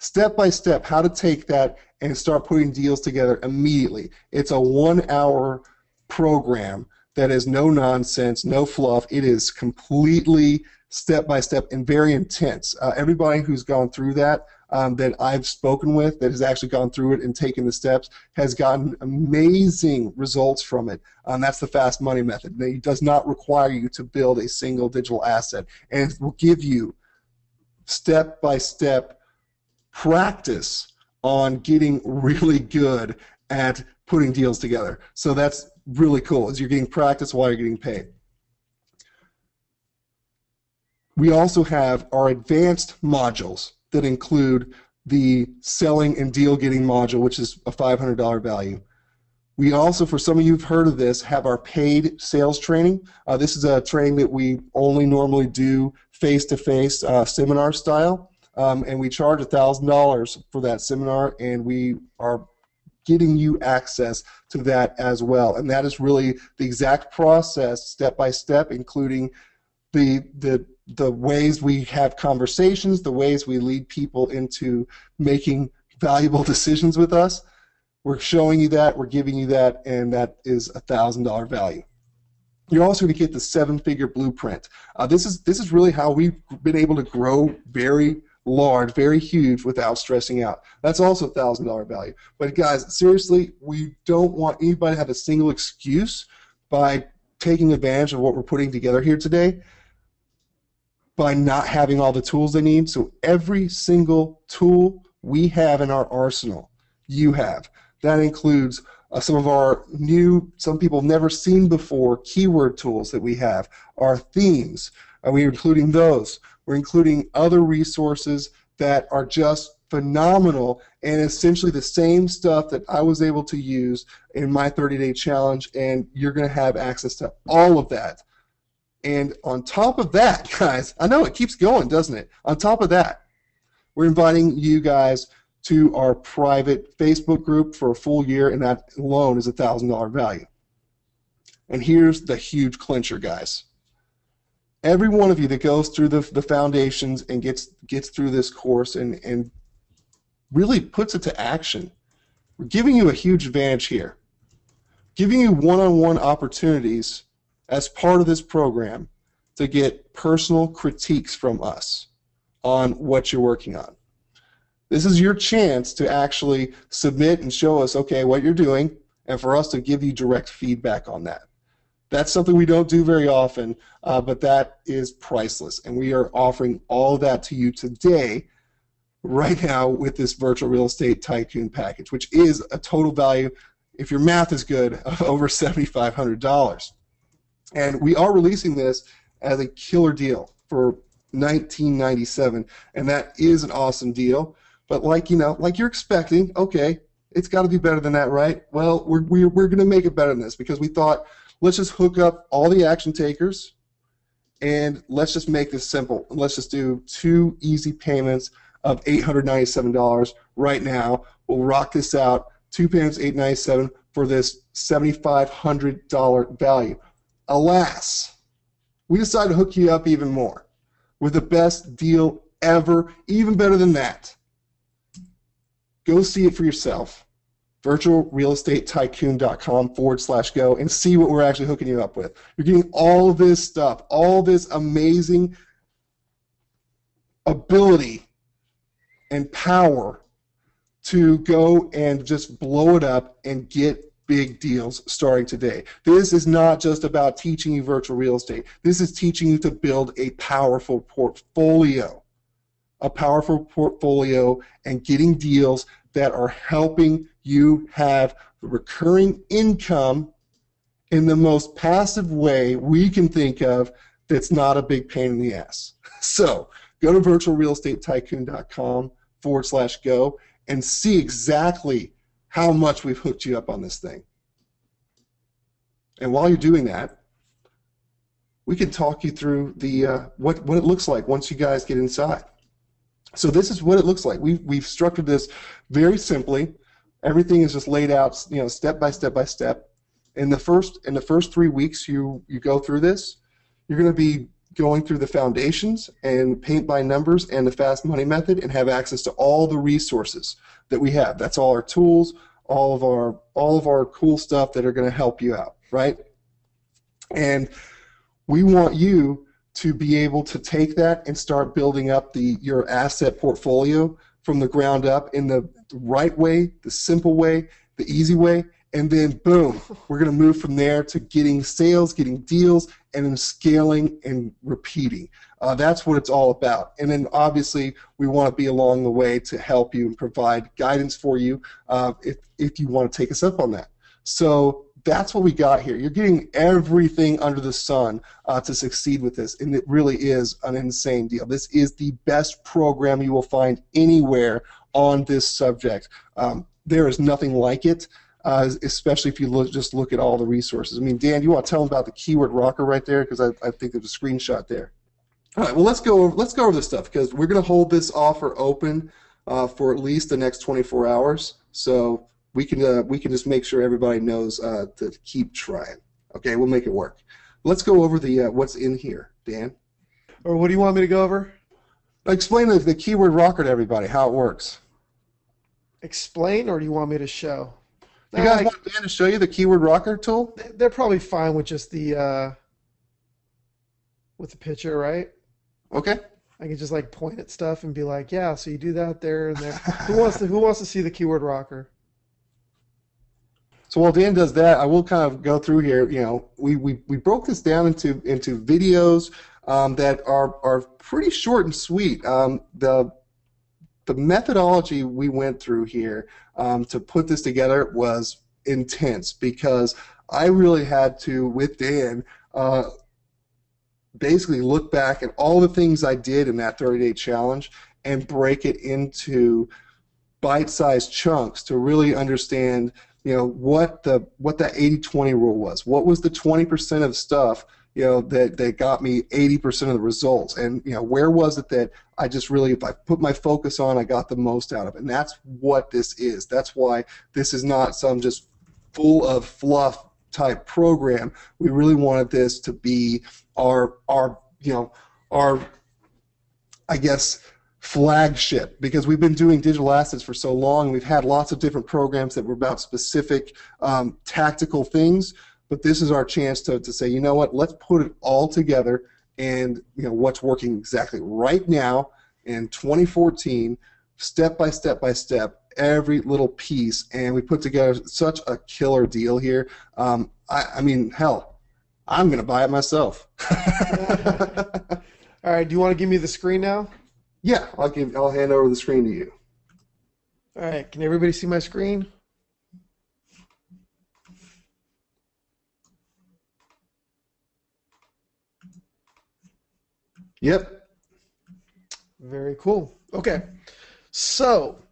Step by step, how to take that and start putting deals together immediately. It's a 1-hour program that is no nonsense, no fluff. It is completely step by step and very intense. Everybody who's gone through that I've spoken with that has actually gone through it and taken the steps has gotten amazing results from it. That's the fast money method. It does not require you to build a single digital asset, and it will give you step by step practice on getting really good at putting deals together. So that's really cool, is you're getting practice while you're getting paid. We also have our advanced modules that include the selling and deal getting module, which is a $500 value. We also, for some of you who've heard of this, have our paid sales training. This is a training that we only normally do face-to-face seminar style, and we charge $1,000 for that seminar, and we are getting you access to that as well. And that is really the exact process, step by step, including the ways we have conversations, the ways we lead people into making valuable decisions with us. We're showing you that, we're giving you that, and that is a $1,000 value. You're also going to get the 7-figure blueprint. This is really how we've been able to grow very large, very huge without stressing out. That's also a $1,000 value. But guys, seriously, we don't want anybody to have a single excuse by taking advantage of what we're putting together here today by not having all the tools they need. So every single tool we have in our arsenal, you have. That includes some of our new, some people have never seen before, keyword tools that we have, our themes. We're including those. We're including other resources that are just phenomenal and essentially the same stuff that I was able to use in my 30-day challenge, and you're going to have access to all of that. And on top of that, guys, I know it keeps going, doesn't it? On top of that, we're inviting you guys to our private Facebook group for a full year, and that alone is a $1,000 value. And here's the huge clincher, guys. Every one of you that goes through the foundations and gets through this course and really puts it to action, we're giving you a huge advantage here. Giving you one-on-one opportunities as part of this program to get personal critiques from us on what you're working on. This is your chance to actually submit and show us, okay, what you're doing, and for us to give you direct feedback on that. That's something we don't do very often, but that is priceless, and we are offering all of that to you today, right now, with this Virtual Real Estate Tycoon package, which is a total value, if your math is good, of over $7,500. And we are releasing this as a killer deal for $19.97, and that is an awesome deal. But like you're expecting, okay, it's got to be better than that, right? Well, we're going to make it better than this, because we thought, let's just hook up all the action takers, and let's just make this simple. Let's just do 2 easy payments of $897 right now. We'll rock this out. 2 payments, $897 for this $7,500 value. Alas, we decided to hook you up even more with the best deal ever, even better than that. Go see it for yourself. virtualrealestatetycoon.com/go and see what we're actually hooking you up with. You're getting all this stuff, all this amazing ability and power to go and just blow it up and get big deals starting today. This is not just about teaching you virtual real estate. This is teaching you to build a powerful portfolio. A powerful portfolio and getting deals that are helping you have recurring income in the most passive way we can think of that's not a big pain in the ass. So go to virtualrealestatetycoon.com/go and see exactly how much we've hooked you up on this thing. And while you're doing that, we can talk you through the what it looks like once you guys get inside. So this is what it looks like. We've structured this very simply. Everything is just laid out, step by step by step. In the first 3 weeks you go through this, you're going to be going through the foundations and paint by numbers and the fast money method, and have access to all the resources that we have. That's all our tools, all of our cool stuff that are going to help you out, right? And we want you to be able to take that and start building up your asset portfolio from the ground up in the right way, the simple way, the easy way, and then boom, we're going to move from there to getting sales, getting deals, and then scaling and repeating. That's what it's all about. And then obviously we want to be along the way to help you and provide guidance for you if you want to take us up on that. So that's what we got here. You're getting everything under the sun to succeed with this, and it really is an insane deal. This is the best program you will find anywhere on this subject. There is nothing like it. Especially if you just look at all the resources. I mean, Dan, you want to tell them about the keyword rocker right there, because I think there's a screenshot there. All right, well, let's go over this stuff, because we're going to hold this offer open for at least the next 24 hours. So we can just make sure everybody knows to keep trying. Okay, we'll make it work. Let's go over the what's in here, Dan. Or what do you want me to go over? Explain the keyword rocker to everybody, how it works. Explain, or do you want me to show? You guys want Dan to show you the keyword rocker tool? They're probably fine with just the picture, right? Okay. I can just like point at stuff and be like, yeah, so you do that there and there. Who wants to see the keyword rocker? So while Dan does that, I will kind of go through here. We broke this down into videos that are pretty short and sweet. The methodology we went through here to put this together was intense, because I really had to, with Dan, basically look back at all the things I did in that 30-day challenge and break it into bite-sized chunks to really understand, what that 80-20 rule was. What was the 20% of stuff that got me 80% of the results, and where was it that I just really, if I put my focus on, I got the most out of it. And that's what this is. That's why this is not some just full of fluff type program. We really wanted this to be our I guess flagship, because we've been doing digital assets for so long. We've had lots of different programs that were about specific tactical things. But this is our chance to say, you know what, let's put it all together, and what's working exactly right now, in 2014, step by step by step, every little piece, and we put together such a killer deal here. I mean, hell, I'm gonna buy it myself. All right, do you want to give me the screen now? Yeah, I'll hand over the screen to you. All right, can everybody see my screen? Yep. Very cool. Okay, so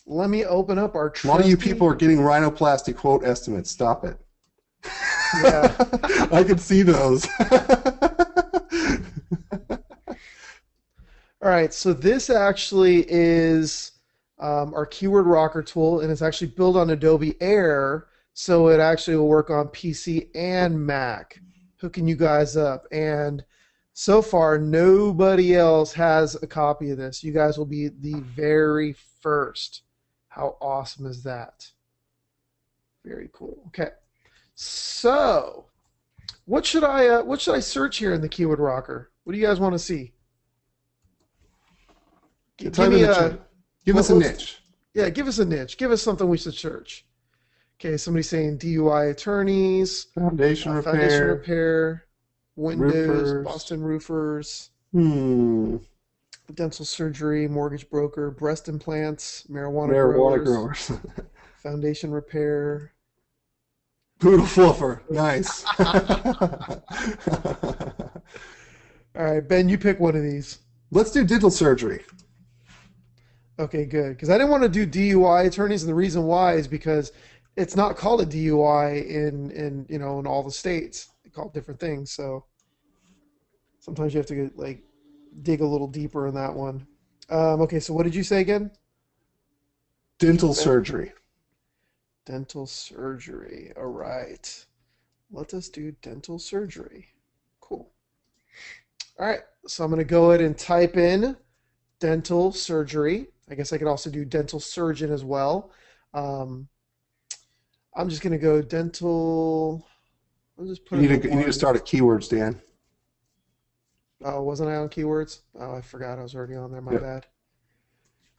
let me open up our A lot of you trusty- people are getting rhinoplasty quote estimates. Stop it. Yeah. I can see those. All right, so this actually is our keyword rocker tool, and it's actually built on Adobe Air, so it actually will work on PC and Mac, hooking you guys up. And so far, nobody else has a copy of this. You guys will be the very first. How awesome is that? Very cool. Okay, so what should I search here in the keyword rocker? What do you guys want to see? Give us a niche. Yeah, give us a niche. Give us something we should search. Okay, somebody's saying DUI attorneys, Foundation repair, windows, roofers. Boston roofers, Dental surgery, mortgage broker, breast implants, marijuana growers, growers. foundation repair. Poodle fluffer. Nice. All right, Ben, you pick one of these. Let's do dental surgery. Okay, good. Because I didn't want to do DUI attorneys, and the reason why is because it's not called a DUI in all the states. They call it different things. So sometimes you have to dig a little deeper in that one. Okay, so what did you say again? Dental surgery. Dental surgery. All right. Let us do dental surgery. Cool. All right. So I'm going to go ahead and type in dental surgery. I guess I could also do dental surgeon as well. I'm just going to go dental. I'll just put You need to start at keywords, Dan. Oh, wasn't I on keywords? Oh, I forgot I was already on there. My Yep. bad.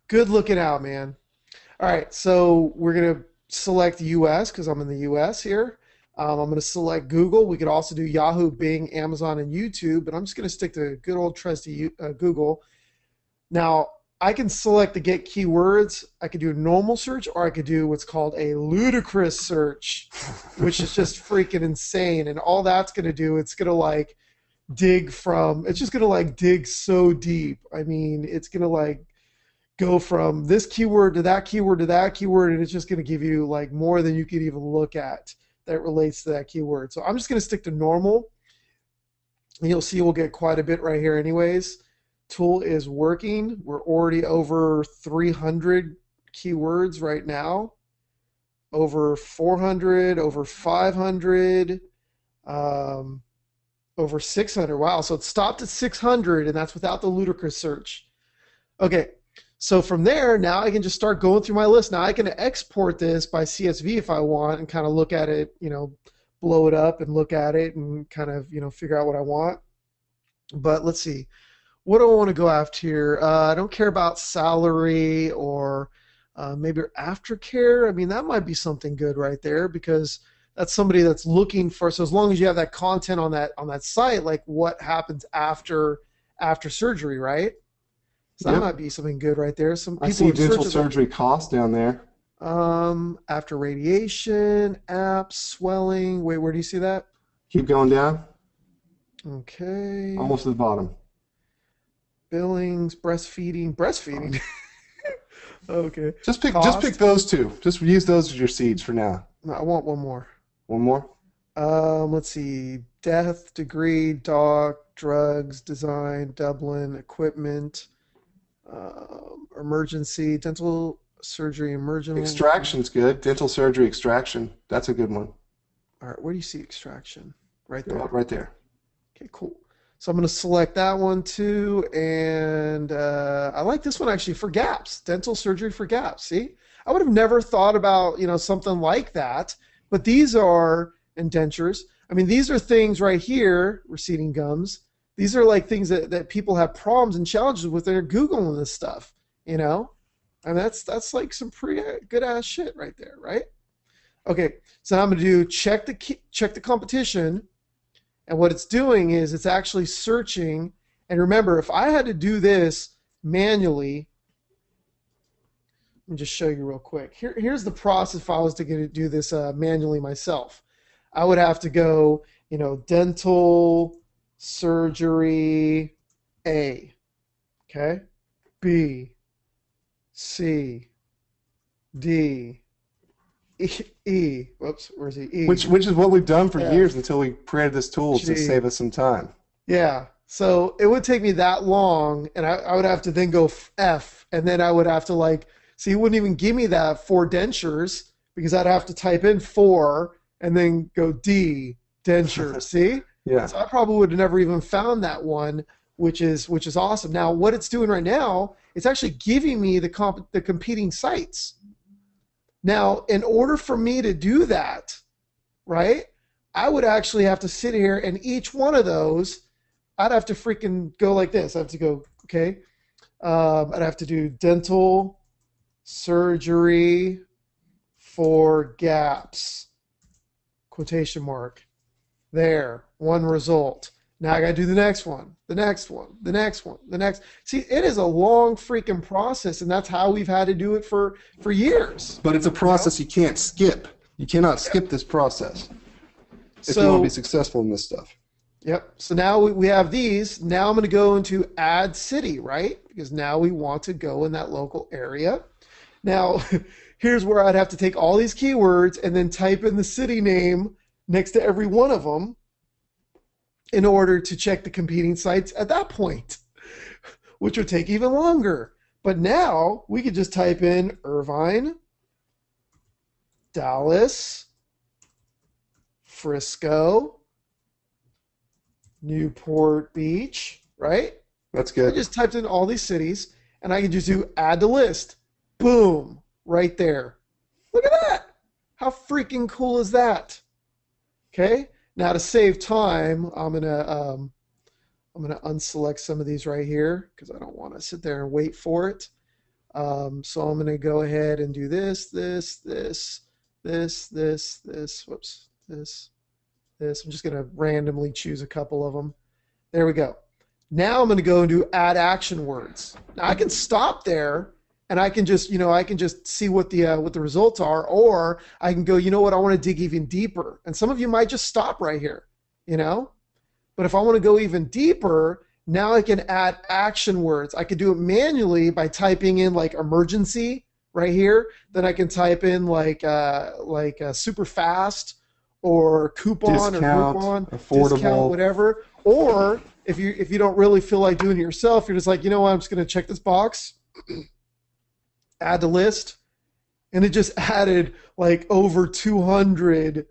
Good looking out, man. All right, so we're going to select US because I'm in the US here. I'm going to select Google. We could also do Yahoo, Bing, Amazon, and YouTube, but I'm just going to stick to good old trusty Google. Now, I can select to get keywords. I could do a normal search, or I could do what's called a ludicrous search, which is just freaking insane. And all that's going to do, it's going to it's just going to dig so deep. I mean, it's going to go from this keyword to that keyword to that keyword, and it's just going to give you more than you could even look at that relates to that keyword. So I'm just going to stick to normal, and you'll see we'll get quite a bit right here anyways. Tool is working. We're already over 300 keywords right now, over 400, over 500, over 600. Wow, so it stopped at 600, and that's without the ludicrous search. Okay, so from there, now I can just start going through my list. Now I can export this by CSV if I want and kind of look at it, blow it up and look at it and kind of, figure out what I want. But let's see. What do I want to go after here? I don't care about salary or maybe aftercare. I mean, that might be something good right there because that's somebody that's looking for. So as long as you have that content on that site, what happens after surgery, right? So that might be something good right there. Some people I see dental surgery costs down there. After radiation, apps, swelling. Wait, where do you see that? Keep going down. Okay. Almost to the bottom. Billings, breastfeeding. Okay. Just pick those two. Just use those as your seeds for now. No, I want one more. One more? Let's see. Death, degree, dog, drugs, design, Dublin, equipment, emergency, dental surgery, emergency. Extraction's good. Dental surgery extraction. That's a good one. All right, where do you see extraction? Right there. Right there. Okay, cool. So I'm going to select that one too, and I like this one actually for gaps, dental surgery for gaps. See, I would have never thought about something like that, but these are indentures. I mean, these are things right here, receding gums. These are like things that people have problems and challenges with. They're Googling this stuff, you know? And that's like some pretty good ass shit right there, right? Okay, so now I'm gonna do check the competition, and what it's doing is it's actually searching. And remember, if I had to do this manually, let me just show you real quick. Here's the process if I was to do this manually myself. I would have to go, dental surgery A, okay, B, C, D, E. Whoops, where's the E? Which is what we've done for F, years until we created this tool G. to save us some time. Yeah. So it would take me that long, and I would have to then go F, and then I would have to see, it wouldn't even give me that 4 dentures because I'd have to type in 4 and then go D, denture. See? Yeah. So I probably would have never even found that one, which is awesome. Now, what it's doing right now, it's actually giving me the competing sites. Now, in order for me to do that, right, I would actually have to sit here, and each one of those, I'd have to freaking go like this. I have to go, okay, I'd have to do dental surgery for gaps, quotation mark. There, 1 result. Now I got to do the next one, the next one, the next one, the next. See, it is a long freaking process, and that's how we've had to do it for years. But it's a process you can't skip. You cannot skip this process if you want to be successful in this stuff. Yep. So now we have these. Now I'm going to go into add city, right? Because now we want to go in that local area. Now, here's where I'd have to take all these keywords and then type in the city name next to every one of them in order to check the competing sites at that point, which would take even longer. But now we could just type in Irvine, Dallas, Frisco, Newport Beach, right? That's good. I just typed in all these cities, and I can just do add to list. Boom, right there. Look at that. How freaking cool is that? Okay. Now to save time, I'm gonna unselect some of these right here because I don't want to sit there and wait for it. So I'm gonna go ahead and do this. Whoops, this. I'm just going to randomly choose a couple of them. There we go. Now I'm going to go and do add action words. Now I can stop there and I can just, see what the results are, or I can go, you know what, I want to dig even deeper. And some of you might just stop right here, But if I want to go even deeper, now I can add action words. I could do it manually by typing in emergency right here. Then I can type in super fast, or coupon, discount, or coupon, affordable, discount, whatever. Or if you don't really feel like doing it yourself, you're just like, you know what, I'm just going to check this box, add to list, and it just added over 200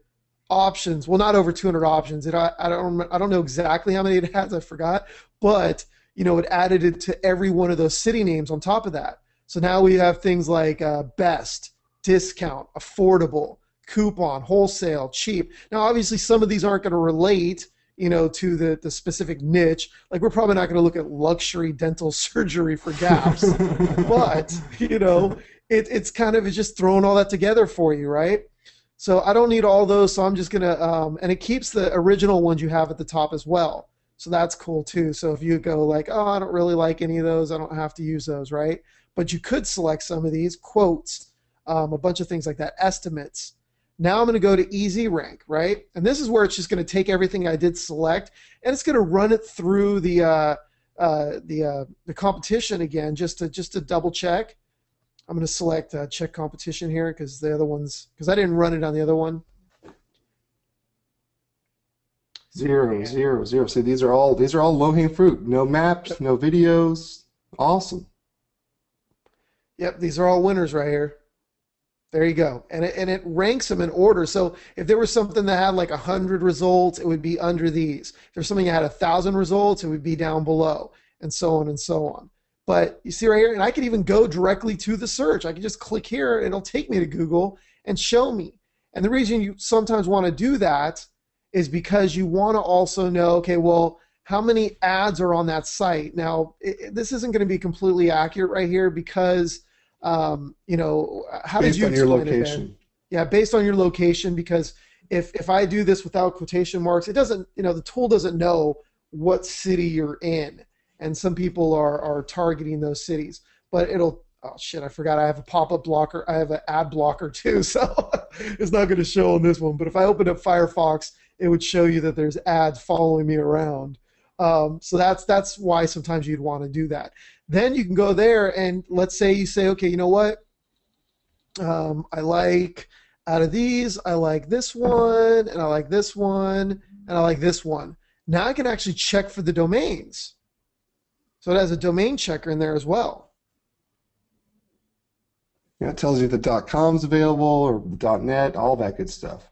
options. Well, not over 200 options. I don't know exactly how many it has. I forgot, but it added it to every one of those city names on top of that. So now we have things like best, discount, affordable, coupon, wholesale, cheap. Now, obviously, some of these aren't going to relate, to the specific niche. We're probably not going to look at luxury dental surgery for gaps, but it's kind of just throwing all that together for you, right? So I don't need all those, so I'm just going to, and it keeps the original ones you have at the top as well. So that's cool too. So if you go oh, I don't really like any of those, I don't have to use those, right? But you could select some of these, quotes, a bunch of things like that, estimates. Now I'm going to go to easy rank, right? And this is where it's just going to take everything I did select, and it's going to run it through the competition again, just to double check. I'm going to select check competition here because the other ones, because I didn't run it on the other one. 0, 0, 0. See, these are all low-hanging fruit. No maps, no videos. Awesome. Yep, these are all winners right here. There you go. And it ranks them in order. So if there was something that had 100 results, it would be under these. If there's something that had 1,000 results, it would be down below, and so on and so on. But you see right here, and I could even go directly to the search. I can just click here, and it'll take me to Google and show me. And the reason you sometimes want to do that is because you want to also know, okay, well, how many ads are on that site. Now, this isn't going to be completely accurate right here because, you know, how did Based you on your explain it, Ben? location. Yeah, based on your location, because if I do this without quotation marks, it doesn't, you know, the tool doesn't know what city you're in, and some people are targeting those cities. But it'll, oh shit, I forgot I have a pop-up blocker. I have an ad blocker too, so it's not going to show on this one. But if I open up Firefox, it would show you that there's ads following me around. So that's why sometimes you'd want to do that. Then you can go there and let's say you say, okay, you know what? I like out of these, I like this one, and I like this one, and I like this one. Now I can actually check for the domains. So it has a domain checker in there as well. Yeah, it tells you the .com's available or .net, all that good stuff.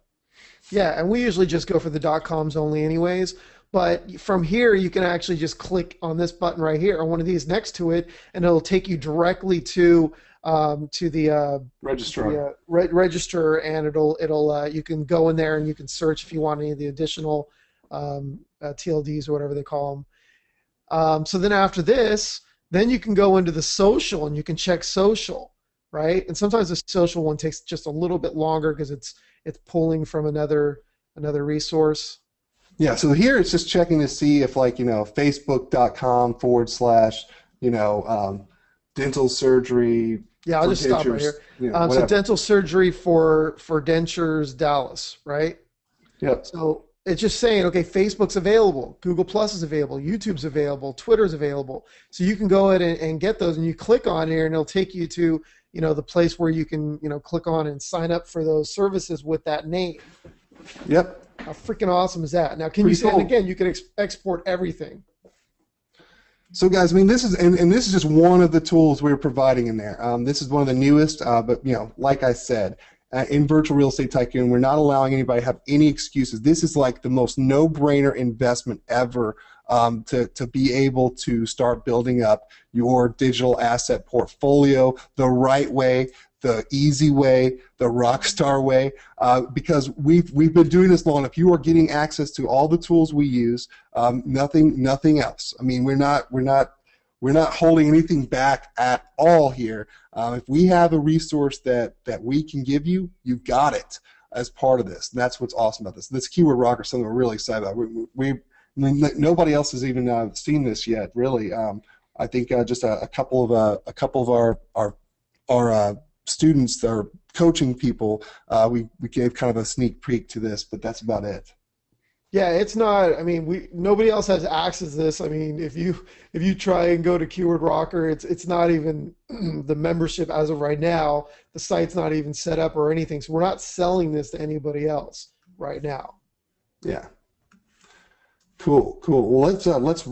Yeah, and we usually just go for the .coms only anyways. But from here, you can actually just click on this button right here, or one of these next to it, and it'll take you directly to the Registrar. register, and it'll you can go in there and you can search if you want any of the additional TLDs or whatever they call them. So then after this, then you can go into the social and you can check social, right? And sometimes the social one takes just a little bit longer because it's pulling from another resource. Yeah, so here it's just checking to see if, like, you know, facebook.com/ you know, dental surgery. Yeah, I'll for just stop right dentures, here. you know, So whatever. dental surgery for dentures, Dallas, right? Yep. So it's just saying, okay, Facebook's available, Google Plus is available, YouTube's available, Twitter's available. So you can go ahead and get those, and you click on here, and it'll take you to, you know, the place where you can, you know, click on and sign up for those services with that name. Yep. How freaking awesome is that? Now, can you Pretty say, and cool. again, you can export everything. So guys, I mean, this is and this is just one of the tools we're providing in there. This is one of the newest, but you know, like I said, in Virtual Real Estate Tycoon, we're not allowing anybody to have any excuses. This is like the most no-brainer investment ever to be able to start building up your digital asset portfolio the right way, the easy way, the rock star way, because we've been doing this long enough. You are getting access to all the tools we use, nothing else. I mean, we're not holding anything back at all here. If we have a resource that we can give you, you've got it as part of this. And that's what's awesome about this. This keyword rocker is something we're really excited about. I mean, nobody else has even seen this yet, really. I think just a couple of our students, our coaching people, we gave kind of a sneak peek to this, but that's about it. Yeah, it's not. I mean, nobody else has access to this. I mean, if you try and go to Keyword Rocker, it's not even the membership as of right now. The site's not even set up or anything. So we're not selling this to anybody else right now. Yeah. Cool. Well,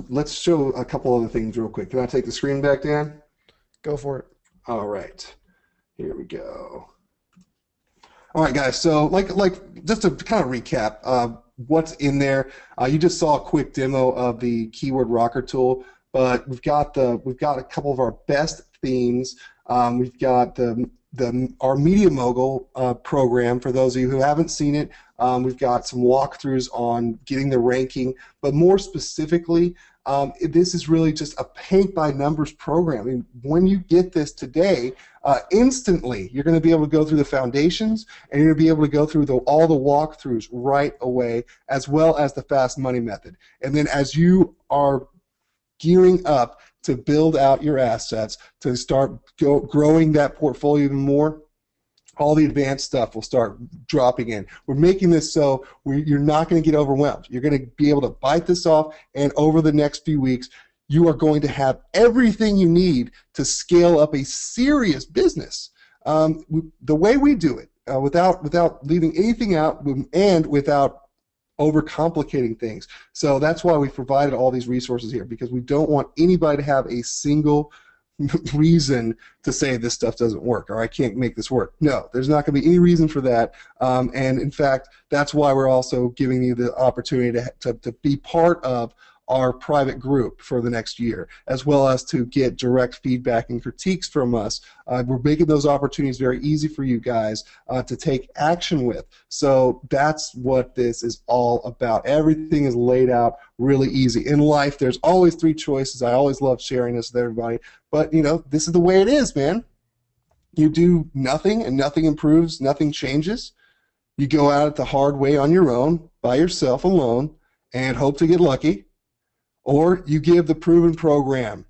let's show a couple other things real quick. Can I take the screen back, Dan? Go for it. All right. Here we go. All right, guys. So, like, just to kind of recap, what's in there? You just saw a quick demo of the Keyword Rocker tool, but we've got a couple of our best themes. We've got our Media Mogul program. For those of you who haven't seen it, we've got some walkthroughs on getting the ranking, but more specifically, this is really just a paint-by-numbers program. I mean, when you get this today, instantly you're going to be able to go through the foundations, and you're going to be able to go through all the walkthroughs right away, as well as the fast money method. And then as you are gearing up to build out your assets, to start growing that portfolio even more, all the advanced stuff will start dropping in. We're making this so you're not going to get overwhelmed. You're going to be able to bite this off, and over the next few weeks, you are going to have everything you need to scale up a serious business. The way we do it, without leaving anything out and without overcomplicating things. So that's why we provided all these resources here, because we don't want anybody to have a single reason to say this stuff doesn't work or I can't make this work. No, there's not going to be any reason for that. And in fact, that's why we're also giving you the opportunity to be part of our private group for the next year, as well as to get direct feedback and critiques from us. We're making those opportunities very easy for you guys to take action with. So that's what this is all about. Everything is laid out really easy. In life, there's always three choices. I always love sharing this with everybody. But, you know, this is the way it is, man. You do nothing and nothing improves, nothing changes. You go out it the hard way on your own, by yourself alone, and hope to get lucky. Or you give the proven program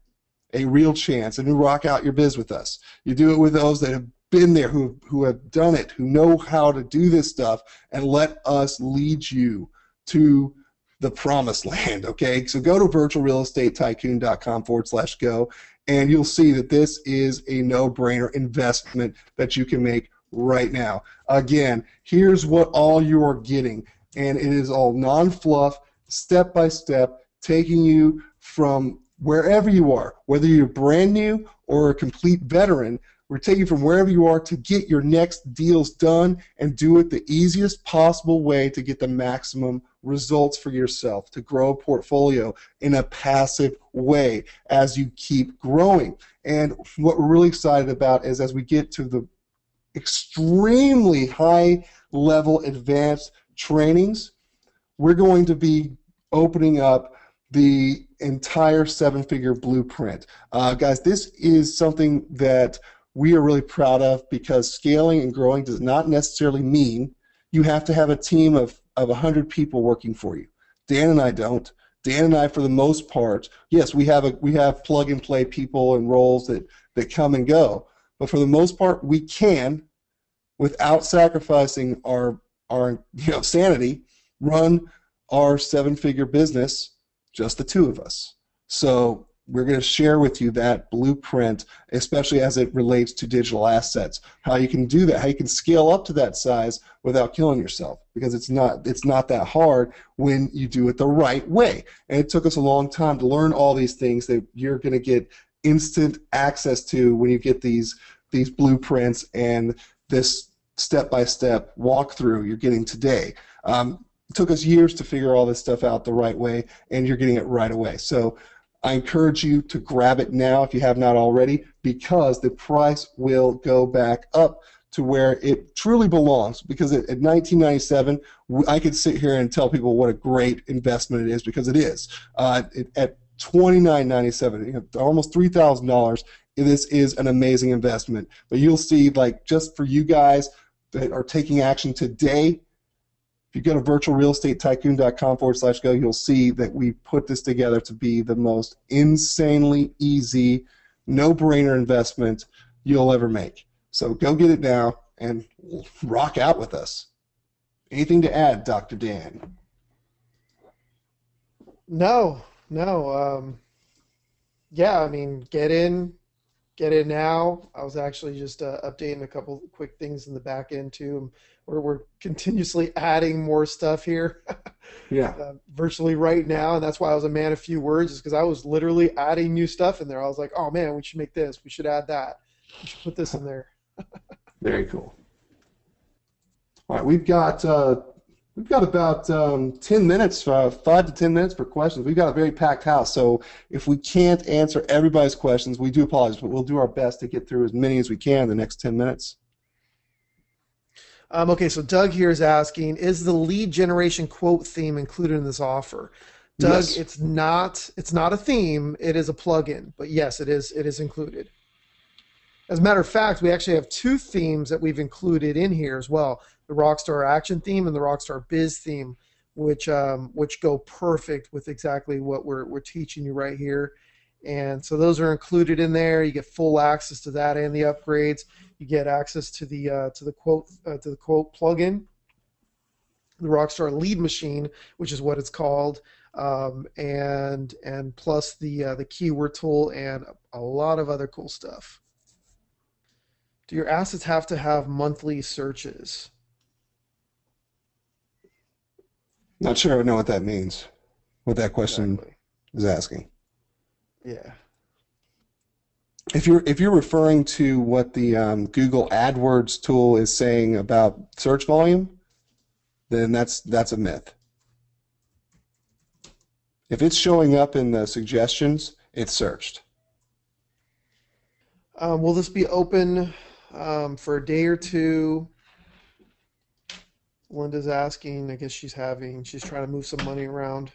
a real chance and you rock out your biz with us. You do it with those that have been there, who have done it, who know how to do this stuff, and let us lead you to the promised land, okay? So go to virtualrealestatetycoon.com/go, and you'll see that this is a no-brainer investment that you can make right now. Again, here's what all you are getting, and it is all non-fluff, step-by-step, taking you from wherever you are, whether you're brand new or a complete veteran. We're taking you from wherever you are to get your next deals done and do it the easiest possible way to get the maximum results for yourself, to grow a portfolio in a passive way as you keep growing. And what we're really excited about is as we get to the extremely high level advanced trainings, we're going to be opening up the entire seven-figure blueprint. Guys, this is something that we are really proud of, because scaling and growing does not necessarily mean you have to have a team of 100 people working for you. Dan and I don't. Dan and I, for the most part, yes, we have plug-and-play people and roles that come and go, but for the most part, we can, without sacrificing our sanity, run our seven-figure business, just the two of us. So we're going to share with you that blueprint, especially as it relates to digital assets, how you can do that, how you can scale up to that size without killing yourself, because it's not that hard when you do it the right way. And it took us a long time to learn all these things that you're going to get instant access to when you get these blueprints and this step-by-step walkthrough you're getting today. It took us years to figure all this stuff out the right way, and you're getting it right away. So I encourage you to grab it now if you have not already, because the price will go back up to where it truly belongs. Because at $19.97, I could sit here and tell people what a great investment it is, because it is. At $29.97, almost $3,000, this is an amazing investment. But you'll see, like, just for you guys that are taking action today, if you go to virtualrealestatetycoon.com/go, you'll see that we put this together to be the most insanely easy, no-brainer investment you'll ever make. So go get it now and rock out with us. Anything to add, Dr. Dan? No. Yeah, I mean, get in now. I was actually just updating a couple quick things in the back end too. We're continuously adding more stuff here. Yeah. Virtually right now, and that's why I was a man of few words, is because I was literally adding new stuff in there. I was like, oh man, we should make this. We should add that. We should put this in there. Very cool. All right, we've got about 10 minutes, 5 to 10 minutes for questions. We've got a very packed house, so if we can't answer everybody's questions, we do apologize, but we'll do our best to get through as many as we can in the next 10 minutes. Okay, so Doug here is asking, is the lead generation quote theme included in this offer? Doug, Yes. it's not a theme, it is a plugin, but yes, it is included. As a matter of fact, we actually have two themes that we've included in here as well. The Rockstar Action theme and the Rockstar Biz theme, which go perfect with exactly what we're teaching you right here. And so those are included in there. You get full access to that and the upgrades. You get access to the quote plugin, the Rockstar Lead Machine, which is what it's called, and plus the keyword tool and a lot of other cool stuff. Do your assets have to have monthly searches? Not sure I know what that means, what that question Exactly. is asking. Yeah. If you're referring to what the Google AdWords tool is saying about search volume, then that's a myth. If it's showing up in the suggestions, it's searched. Will this be open for a day or two? Linda's asking. I guess she's trying to move some money around.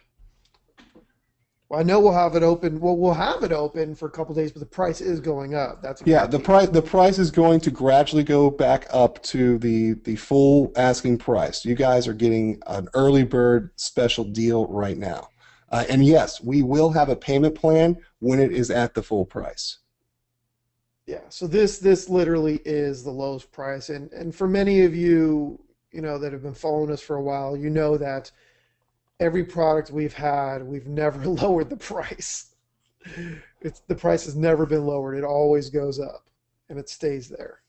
Well, I know we'll have it open. Well, we'll have it open for a couple days, but the price is going up. That's a Yeah, guarantee. the price is going to gradually go back up to the full asking price. You guys are getting an early bird special deal right now. And yes, we will have a payment plan when it is at the full price. Yeah. So this literally is the lowest price, and for many of you, that have been following us for a while, you know that every product we've had, we've never lowered the price. The price has never been lowered. It always goes up, and it stays there.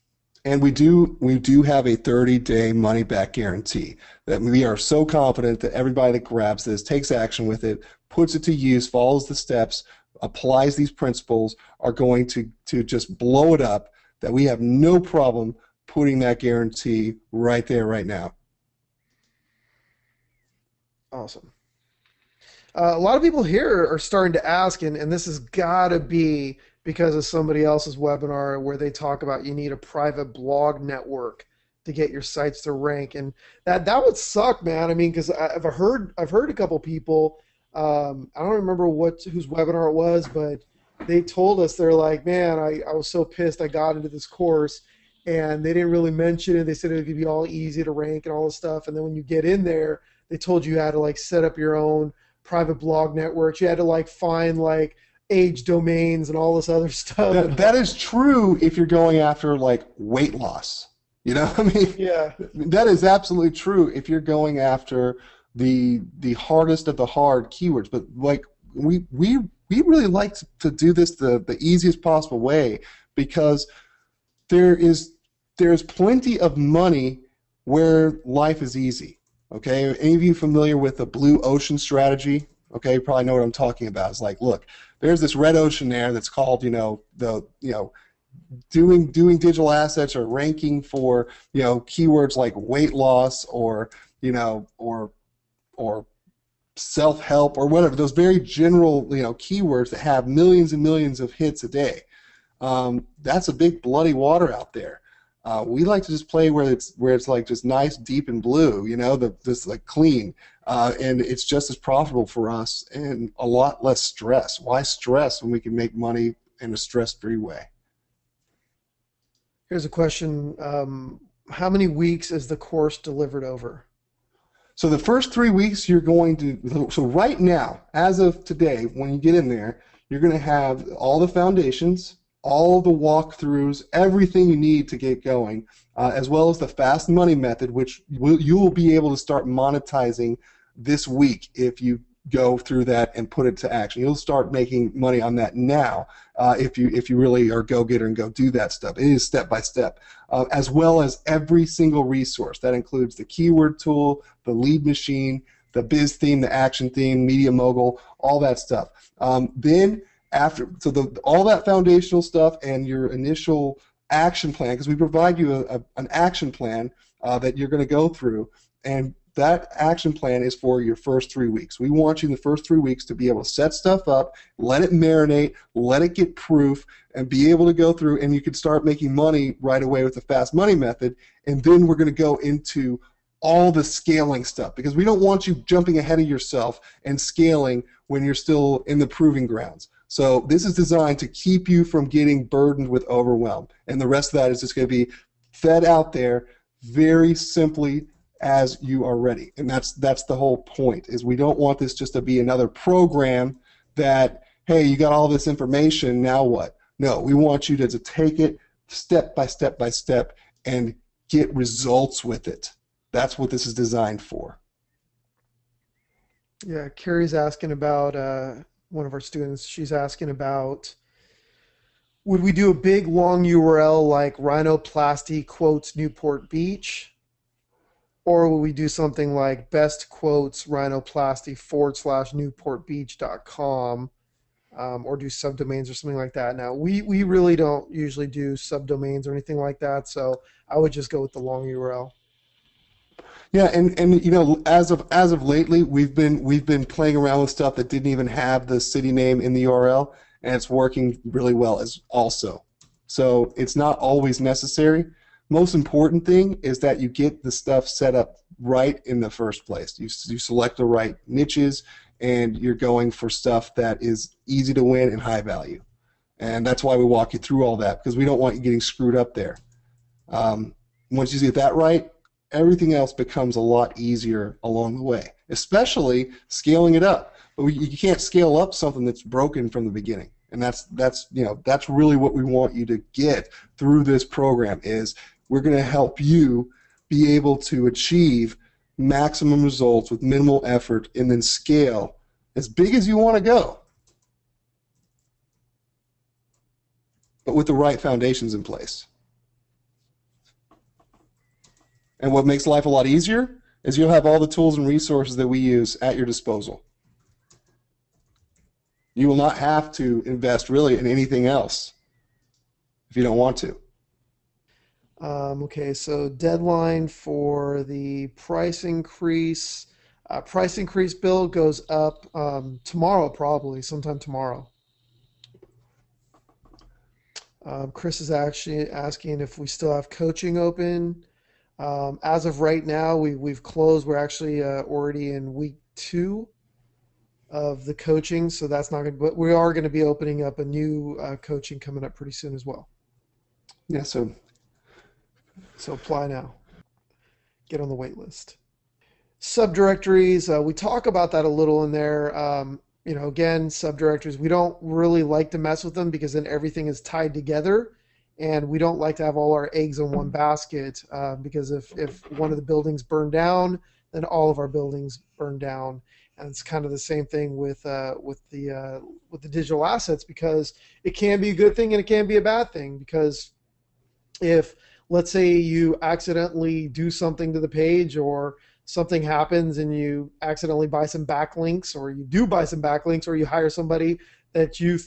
And we do have a 30-day money back guarantee that we are so confident that everybody that grabs this, takes action with it, puts it to use, follows the steps, applies these principles, are going to just blow it up, that we have no problem putting that guarantee right there, right now. Awesome. A lot of people here are starting to ask, and this has got to be because of somebody else's webinar where they talk about you need a private blog network to get your sites to rank, and that would suck, man. I mean, because I've heard a couple people. I don't remember whose webinar it was, but they told us they're like, man, I was so pissed I got into this course, and they didn't really mention it. They said it could be all easy to rank and all this stuff, and then when you get in there, they told you had to like set up your own private blog networks. You had to like find like age domains and all this other stuff. That is true if you're going after like weight loss. I mean, Yeah. that is absolutely true if you're going after the hardest of the hard keywords. But like we really like to do this the easiest possible way, because there's plenty of money where life is easy. Okay, are any of you familiar with the blue ocean strategy? Okay, you probably know what I'm talking about. It's like, look, there's this red ocean there that's called, doing digital assets or ranking for, keywords like weight loss or, or self-help or whatever. Those very general, keywords that have millions and millions of hits a day. That's a big bloody water out there. We like to just play where it's like just nice, deep, and blue, just like clean, and it's just as profitable for us and a lot less stress. Why stress when we can make money in a stress-free way? Here's a question. How many weeks is the course delivered over? So the first 3 weeks you're going to, so right now, as of today, when you get in there, you're going to have all the foundations, all the walkthroughs, everything you need to get going, as well as the fast money method, which you will be able to start monetizing this week if you go through that and put it to action. You'll start making money on that now if you really are a go-getter and go do that stuff. It is step by step, as well as every single resource. That includes the keyword tool, the lead machine, the biz theme, the action theme, media mogul, all that stuff. Then all that foundational stuff and your initial action plan, because we provide you an action plan that you're going to go through, and that action plan is for your first 3 weeks. We want you in the first 3 weeks to be able to set stuff up, let it marinate, let it get proof, and be able to go through, and you can start making money right away with the fast money method. And then we're going to go into all the scaling stuff, because we don't want you jumping ahead of yourself and scaling when you're still in the proving grounds. So this is designed to keep you from getting burdened with overwhelm, and the rest of that is just going to be fed out there very simply as you are ready. And that's the whole point, is we don't want this just to be another program that, hey, you got all this information, now what? No, we want you to take it step by step by step and get results with it. That's what this is designed for. Yeah, Carrie's asking about one of our students. She's asking about, would we do a big long URL like rhinoplasty quotes Newport Beach? Or will we do something like best quotes rhinoplasty /newportbeach.com, or do subdomains or something like that? Now, we really don't usually do subdomains or anything like that, so I would just go with the long URL. Yeah, and you know, as of lately, we've been playing around with stuff that didn't even have the city name in the URL, and it's working really well as also. So it's not always necessary. Most important thing is that you get the stuff set up right in the first place. You select the right niches, and you're going for stuff that is easy to win and high value. And that's why we walk you through all that, because we don't want you getting screwed up there. Um, Once you get that right, everything else becomes a lot easier along the way, especially scaling it up. But you can't scale up something that's broken from the beginning. And that's really what we want you to get through this program is we're going to help you be able to achieve maximum results with minimal effort and then scale as big as you want to go, but with the right foundations in place. And what makes life a lot easier is you'll have all the tools and resources that we use at your disposal. You will not have to invest really in anything else if you don't want to. Okay, so deadline for the price increase. Price increase bill goes up tomorrow, probably sometime tomorrow. Chris is actually asking if we still have coaching open. As of right now, we've closed. We're actually already in week 2 of the coaching, so that's not good. But we are going to be opening up a new coaching coming up pretty soon as well. Yeah, so apply now. Get on the wait list. Subdirectories, we talk about that a little in there. Again, subdirectories, we don't really like to mess with them because then everything is tied together. And we don't like to have all our eggs in one basket because if one of the buildings burn down, then all of our buildings burn down. And it's kind of the same thing with the digital assets, because it can be a good thing and it can be a bad thing. Because if, let's say, you accidentally do something to the page, or something happens and you accidentally buy some backlinks, or you do buy some backlinks, or you hire somebody that you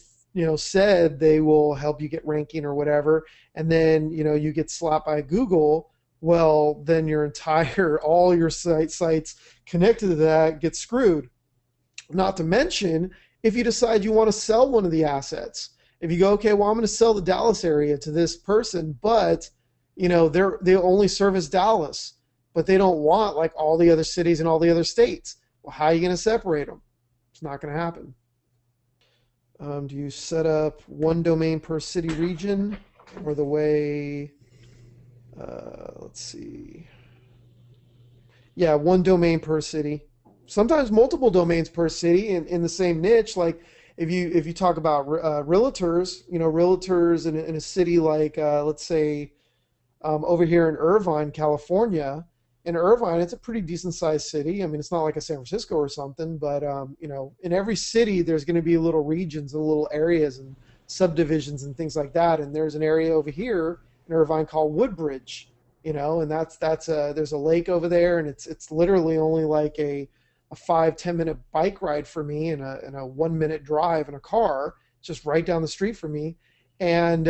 said they will help you get ranking or whatever, and then you get slapped by Google, well, then all your sites connected to that get screwed. Not to mention, if you decide you want to sell one of the assets, if you go, okay, well, I'm going to sell the Dallas area to this person, but they only service Dallas, but they don't want like all the other cities and all the other states. Well, how are you going to separate them? It's not going to happen. Do you set up one domain per city region, or the way, let's see. Yeah, one domain per city. Sometimes multiple domains per city in the same niche. Like if you talk about realtors, realtors in a city like, let's say, over here in Irvine, California. In Irvine, it's a pretty decent sized city. I mean, it's not like a San Francisco or something, but in every city there's going to be little regions and little areas and subdivisions and things like that. And there's an area over here in Irvine called Woodbridge, and there's a lake over there, and it's literally only like a 5-10 minute bike ride for me, and a 1 minute drive in a car, just right down the street from me. And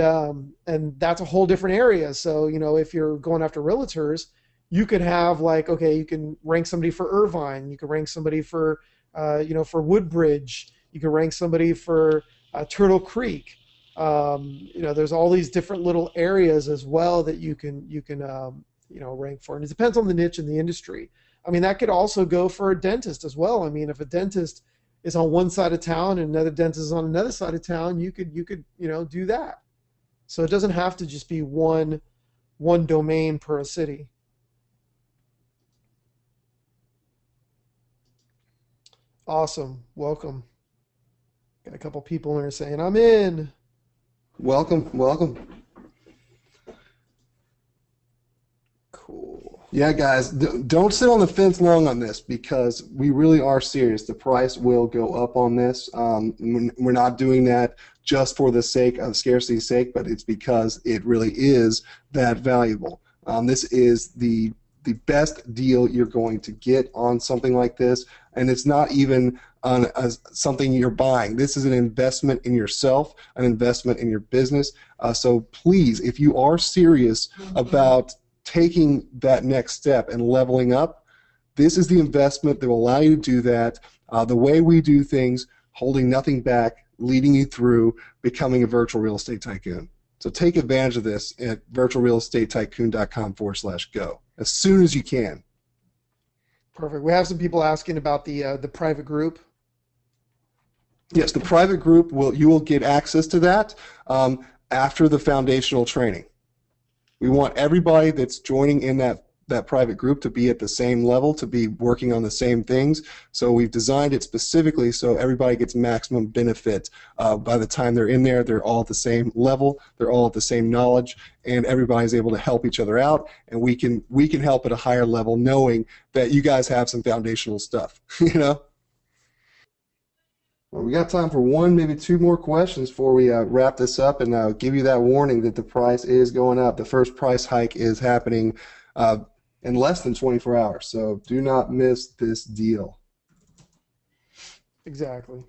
that's a whole different area. So if you're going after realtors, you could have like, okay, you can rank somebody for Irvine, you can rank somebody for for Woodbridge, you can rank somebody for Turtle Creek. There's all these different little areas as well that you can rank for, and it depends on the niche in the industry. I mean, that could also go for a dentist as well. I mean, if a dentist is on one side of town and another dentist is on another side of town, you could do that. So it doesn't have to just be one domain per city. Awesome. Welcome. Got a couple people in there saying, I'm in. welcome. Cool. Yeah, guys, don't sit on the fence long on this, because we really are serious. The price will go up on this. We're not doing that just for the sake of scarcity's sake, but it's because it really is that valuable. This is the best deal you're going to get on something like this, and it's not even on something you're buying. This is an investment in yourself, an investment in your business. So please, if you are serious about taking that next step and leveling up, this is the investment that will allow you to do that. The way we do things, holding nothing back, leading you through becoming a virtual real estate tycoon. So take advantage of this at virtualrealestatetycoon.com/go as soon as you can. Perfect. We have some people asking about the private group. Yes, the private group you will get access to that after the foundational training. We want everybody that's joining in that private group to be at the same level, to be working on the same things. So we've designed it specifically so everybody gets maximum benefit. By the time they're in there, they're all at the same level, they're all at the same knowledge, and everybody's able to help each other out, and we can help at a higher level knowing that you guys have some foundational stuff, you know? Well, we got time for one, maybe two more questions before we wrap this up and give you that warning that the price is going up. The first price hike is happening in less than 24 hours, so do not miss this deal. Exactly.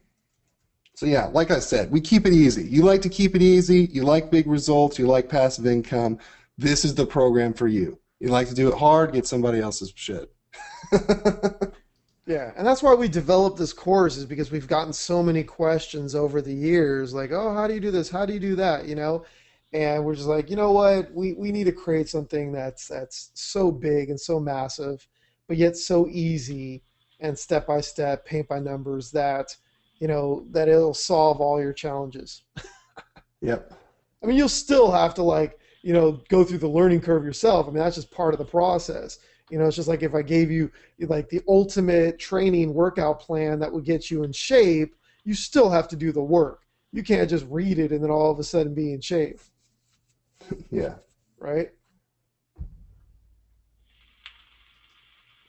So yeah, like I said, we keep it easy. You like to keep it easy, you like big results, you like passive income, this is the program for you. You like to do it hard, get somebody else's shit. Yeah, and that's why we developed this course, is because we've gotten so many questions over the years, like, oh, how do you do this? How do you do that? You know? And we're just like, you know what? We need to create something that's so big and so massive, but yet so easy and step by step, paint by numbers, that, you know, that it'll solve all your challenges. Yep. I mean, you'll still have to, like, you know, go through the learning curve yourself. I mean, that's just part of the process. You know, it's just like if I gave you like the ultimate training workout plan that would get you in shape, you still have to do the work. You can't just read it and then all of a sudden be in shape. Yeah. Right?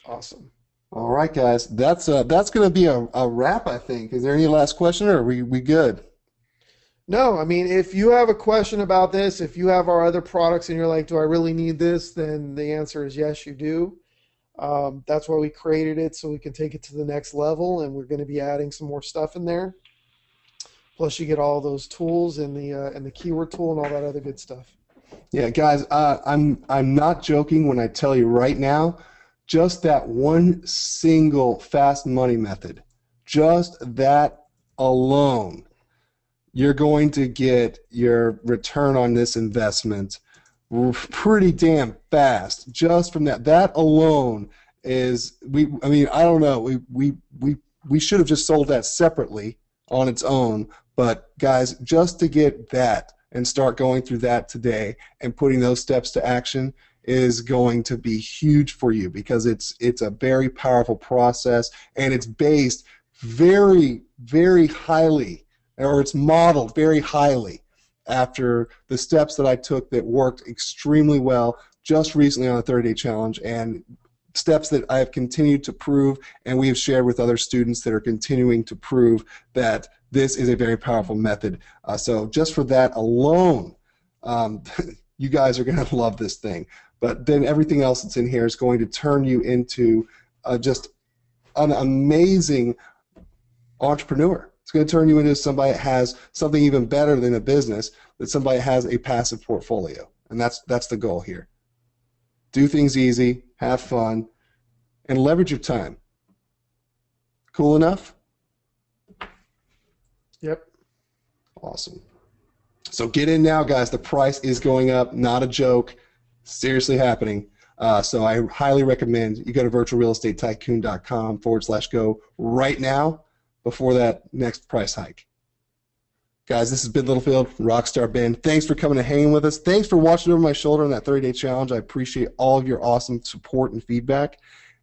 Awesome. All right, guys. That's going to be a wrap, I think. Is there any last question, or are we good? No, I mean, if you have a question about this, if you have our other products and you're like, do I really need this? Then the answer is yes, you do. That's why we created it, so we can take it to the next level, and we're going to be adding some more stuff in there. Plus, you get all those tools and the keyword tool and all that other good stuff. Yeah, guys, I'm not joking when I tell you right now, just that one single fast money method, just that alone, you're going to get your return on this investment pretty damn fast. Just from that. That alone is I mean, I don't know. We should have just sold that separately on its own. But guys, just to get that and start going through that today and putting those steps to action is going to be huge for you, because it's a very powerful process, and it's based very, very highly, or it's modeled very highly after the steps that I took that worked extremely well just recently on the 30-day challenge, and steps that I have continued to prove, and we have shared with other students that are continuing to prove that this is a very powerful method. So just for that alone, you guys are going to love this thing. But then everything else that's in here is going to turn you into just an amazing entrepreneur. It's going to turn you into somebody that has something even better than a business, that somebody has a passive portfolio. And that's the goal here. Do things easy, have fun, and leverage your time. Cool enough? Yep. Awesome. So get in now, guys. The price is going up. Not a joke. Seriously happening. So I highly recommend you go to virtualrealestatetycoon.com/go right now before that next price hike. Guys, this has been Littlefield, Rockstar Ben. Thanks for coming and hanging with us. Thanks for watching over my shoulder on that 30-day challenge. I appreciate all of your awesome support and feedback.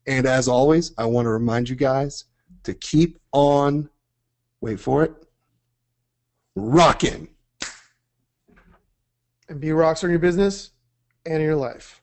And as always, I want to remind you guys to keep on, wait for it, rocking. And be a rockstar in your business and in your life.